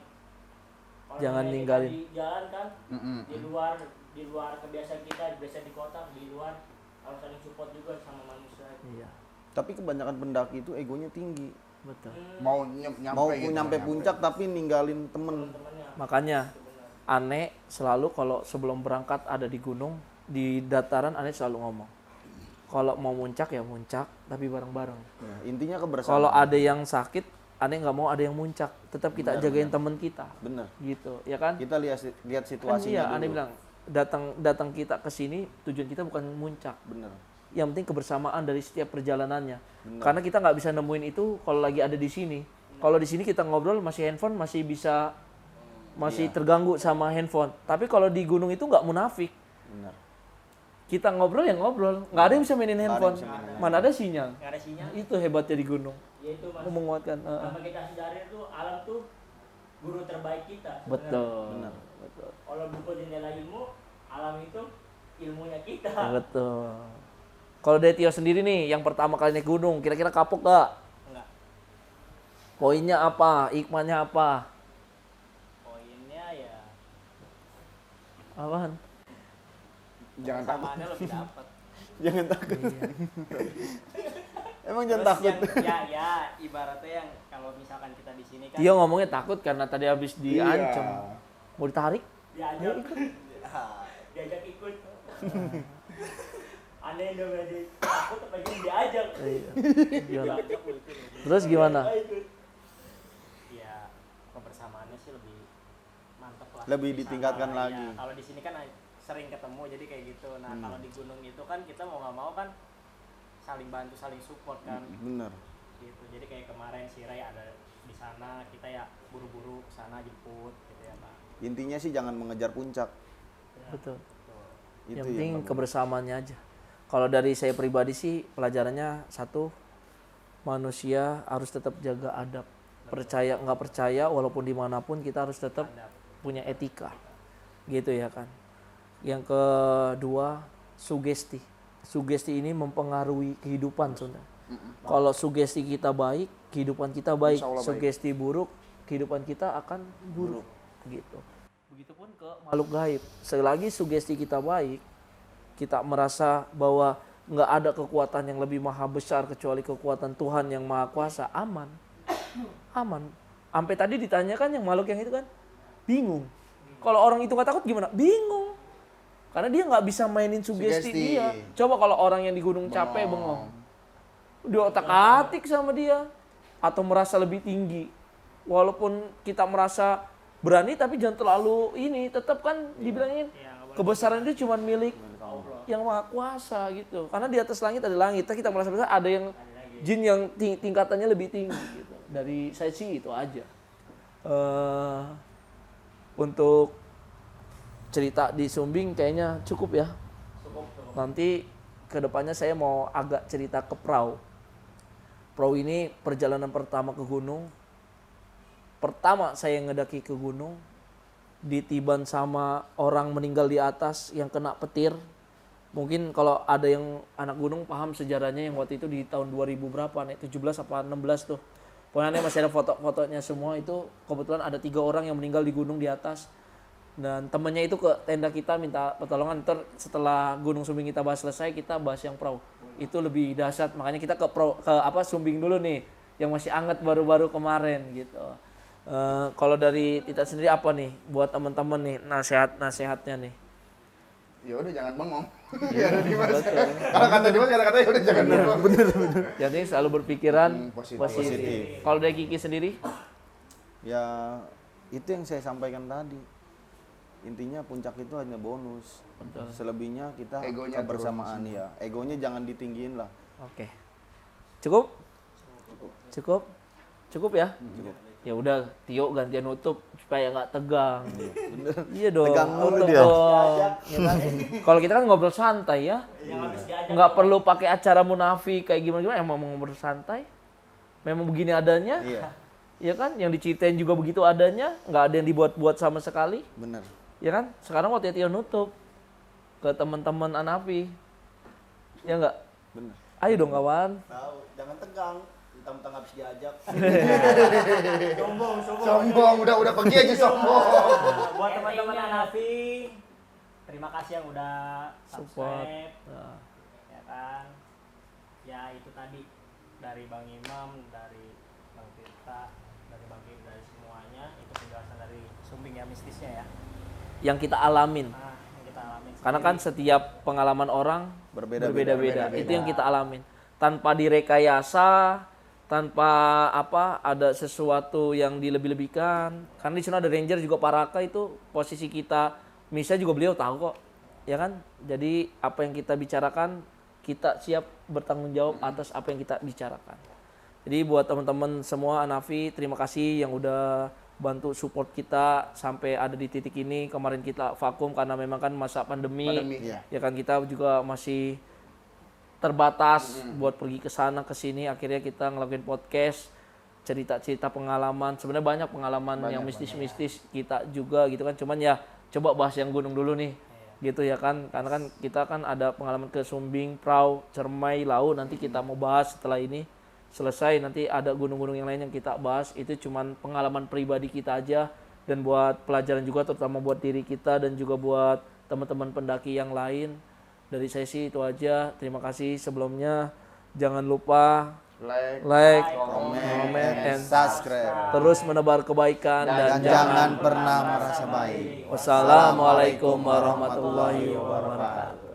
Kalau Jangan misalnya ninggalin. kita di jalan kan, Mm, mm, di luar kebiasaan kita, biasa di kota, di luar harus saling support juga sama manusia. iya, Tapi kebanyakan pendaki itu egonya tinggi. betul. Mau nyampe Mau gitu, nyampe nyampe. puncak tapi ninggalin temen. Temennya Makanya aneh selalu kalau sebelum berangkat ada di gunung, di dataran aneh selalu ngomong. Kalau mau muncak ya muncak, tapi bareng-bareng. Ya, intinya kebersamaan. Kalau ada yang sakit, aneh nggak mau ada yang muncak. Tetap kita Benar, jagain teman kita, Bener. gitu, ya kan? Kita lihat Kan situasinya iya, dulu. aneh bilang datang kita ke sini tujuan kita bukan muncak. Bener. Yang penting kebersamaan dari setiap perjalanannya. Benar. Karena kita nggak bisa nemuin itu kalau lagi ada di sini. Kalau di sini kita ngobrol masih handphone masih bisa terganggu sama handphone. Tapi kalau di gunung itu nggak munafik. Bener. Kita ngobrol ya ngobrol, nggak ada yang bisa mainin Nggak ada yang handphone. bisa mainin handphone. Mana ada sinyal. Nggak ada sinyal. Itu hebatnya di gunung. ya itu mas. Menguatkan. Sama kita sadari tuh alam tuh guru terbaik kita. sebenarnya. Betul. Benar. Betul. Kalau buku jendela ilmu, alam itu ilmunya kita. Betul. Kalau dari Tio sendiri nih, yang pertama kali naik gunung, kira-kira kapok gak? Enggak. Poinnya apa? Hikmahnya apa? Poinnya ya Apaan? Jangan takut. samaannya lebih dapat. Jangan takut. Iya. Emang jangan Terus takut. ya ibaratnya yang kalau misalkan kita di sini kan Tio ngomongnya takut karena tadi habis diancam. Iya. Mau ditarik? Diajak diajak ikut. Aneh dong aja takut apa gini diajak. Iya. Gimana? Diajak lu itu. Terus gimana? Ikut. ya kebersamaannya sih lebih mantep lah. Lebih Sama, ditingkatkan ya, lagi. Kalau di sini kan sering ketemu jadi kayak gitu. Nah Hmm. kalau di gunung itu kan kita mau nggak mau kan saling bantu saling support kan. Bener. Gitu. Jadi kayak kemarin si Ray ada di sana, kita ya buru-buru ke sana jemput gitu ya Pak. Intinya sih jangan mengejar puncak. Betul. Itu Yang penting perlu. kebersamaannya aja. Kalau dari saya pribadi sih pelajarannya satu, manusia harus tetap jaga adab. Percaya nggak percaya, walaupun dimanapun kita harus tetap punya etika, gitu ya kan. Yang kedua, sugesti. sugesti ini mempengaruhi kehidupan, Saudara. Kalau sugesti kita baik, kehidupan kita baik. Insya Allah baik. Sugesti buruk, kehidupan kita akan buruk. Gitu. Begitupun ke makhluk gaib. Selagi sugesti kita baik, kita merasa bahwa nggak ada kekuatan yang lebih maha besar kecuali kekuatan Tuhan yang maha kuasa, aman. Aman. Sampai tadi ditanyakan yang makhluk yang itu kan bingung. Kalau orang itu nggak takut gimana? Bingung. Karena dia nggak bisa mainin sugesti dia. Coba kalau orang yang di gunung capek bengong. Dia otak-atik sama dia. Atau merasa lebih tinggi. Walaupun kita merasa berani tapi jangan terlalu ini. Tetap kan dibilangin kebesaran itu cuma milik yang maha kuasa gitu. Karena di atas langit ada langit. Kita merasa besar, ada yang jin yang tingkatannya lebih tinggi gitu. Dari saya sih itu aja. Untuk cerita di Sumbing kayaknya cukup ya. Nanti kedepannya saya mau agak cerita ke perahu. Perahu ini perjalanan pertama ke gunung. Pertama saya ngedaki ke gunung, ditiban sama orang meninggal di atas yang kena petir. Mungkin kalau ada yang anak gunung paham sejarahnya yang waktu itu di tahun 2000 berapa nih, 17 apa 16 tuh. Pokoknya masih ada foto-fotonya semua itu. Kebetulan ada 3 orang yang meninggal di gunung di atas. Dan temennya itu ke tenda kita minta pertolongan. Setelah Gunung Sumbing kita bahas selesai, kita bahas yang perahu. Itu lebih dahsyat. Makanya kita ke Sumbing dulu nih, yang masih anget baru-baru kemarin gitu. Kalau dari Tita sendiri apa nih buat teman-teman nih nasihatnya nih? Ya udah jangan bengong. Ya udah Dimas. Kalau kata Dimas kata-kata ya udah jangan bengong. Bener. Jadi selalu berpikiran Positif. Kalau dari Kiki sendiri? Ya itu yang saya sampaikan tadi. Intinya puncak itu hanya bonus. Selebihnya kita Egonya kebersamaan ya. Egonya jangan ditinggiin lah. Oke. Cukup ya? Cukup. Ya udah, Tio gantian nutup supaya nggak tegang. Iya dong. Tegang mulu nutup dia. dong. Ya kan? Kalau kita kan ngobrol santai ya. Nggak perlu pakai acara munafik kayak gimana, emang mau ngobrol santai. Memang begini adanya. Iya. Ya kan, yang diceritain juga begitu adanya, nggak ada yang dibuat-buat sama sekali. Bener. Ya kan? Sekarang waktu Tio nutup ke teman-teman Anafi. Ya nggak? Bener. Ayo dong kawan. Tahu, jangan tegang. Mentang-mentang habis diajak. Sombong, udah pergi aja sombong. Nah, buat teman-teman Anafi, terima kasih yang udah Support. subscribe, Nah, ya kan. Ya itu tadi dari Bang Imam, dari Bang Tirta, dari Bang Kim, dari semuanya itu penjelasan dari Sumbing ya, mistisnya ya. yang kita alamin. Nah, yang kita alamin. Karena kan setiap pengalaman orang berbeda-beda. Itu yang kita alamin. Tanpa direkayasa, tanpa ada sesuatu yang dilebih-lebihkan. Karena di sana ada ranger juga Paraka itu posisi kita, Misha juga beliau tahu kok. Ya kan? Jadi apa yang kita bicarakan, kita siap bertanggung jawab atas apa yang kita bicarakan. Jadi buat teman-teman semua Anafi, terima kasih yang udah bantu support kita sampai ada di titik ini. Kemarin kita vakum karena memang kan masa pandemi. Ya kan, kita juga masih terbatas buat pergi ke sana ke sini. Akhirnya kita ngelakuin podcast, cerita-cerita pengalaman. Sebenarnya banyak pengalaman yang mistis-mistis kita juga gitu kan. Cuman ya coba bahas yang gunung dulu nih. Gitu ya kan. Karena kan kita kan ada pengalaman ke Sumbing, Prau, Cermai, Lau. Nanti kita mau bahas setelah ini selesai, nanti ada gunung-gunung yang lain yang kita bahas. Itu cuman pengalaman pribadi kita aja, dan buat pelajaran juga terutama buat diri kita dan juga buat teman-teman pendaki yang lain. Dari saya sih itu aja. Terima kasih sebelumnya. Jangan lupa like, comment, and subscribe. terus menebar kebaikan Dan jangan pernah merasa baik. Wassalamualaikum warahmatullahi wabarakatuh.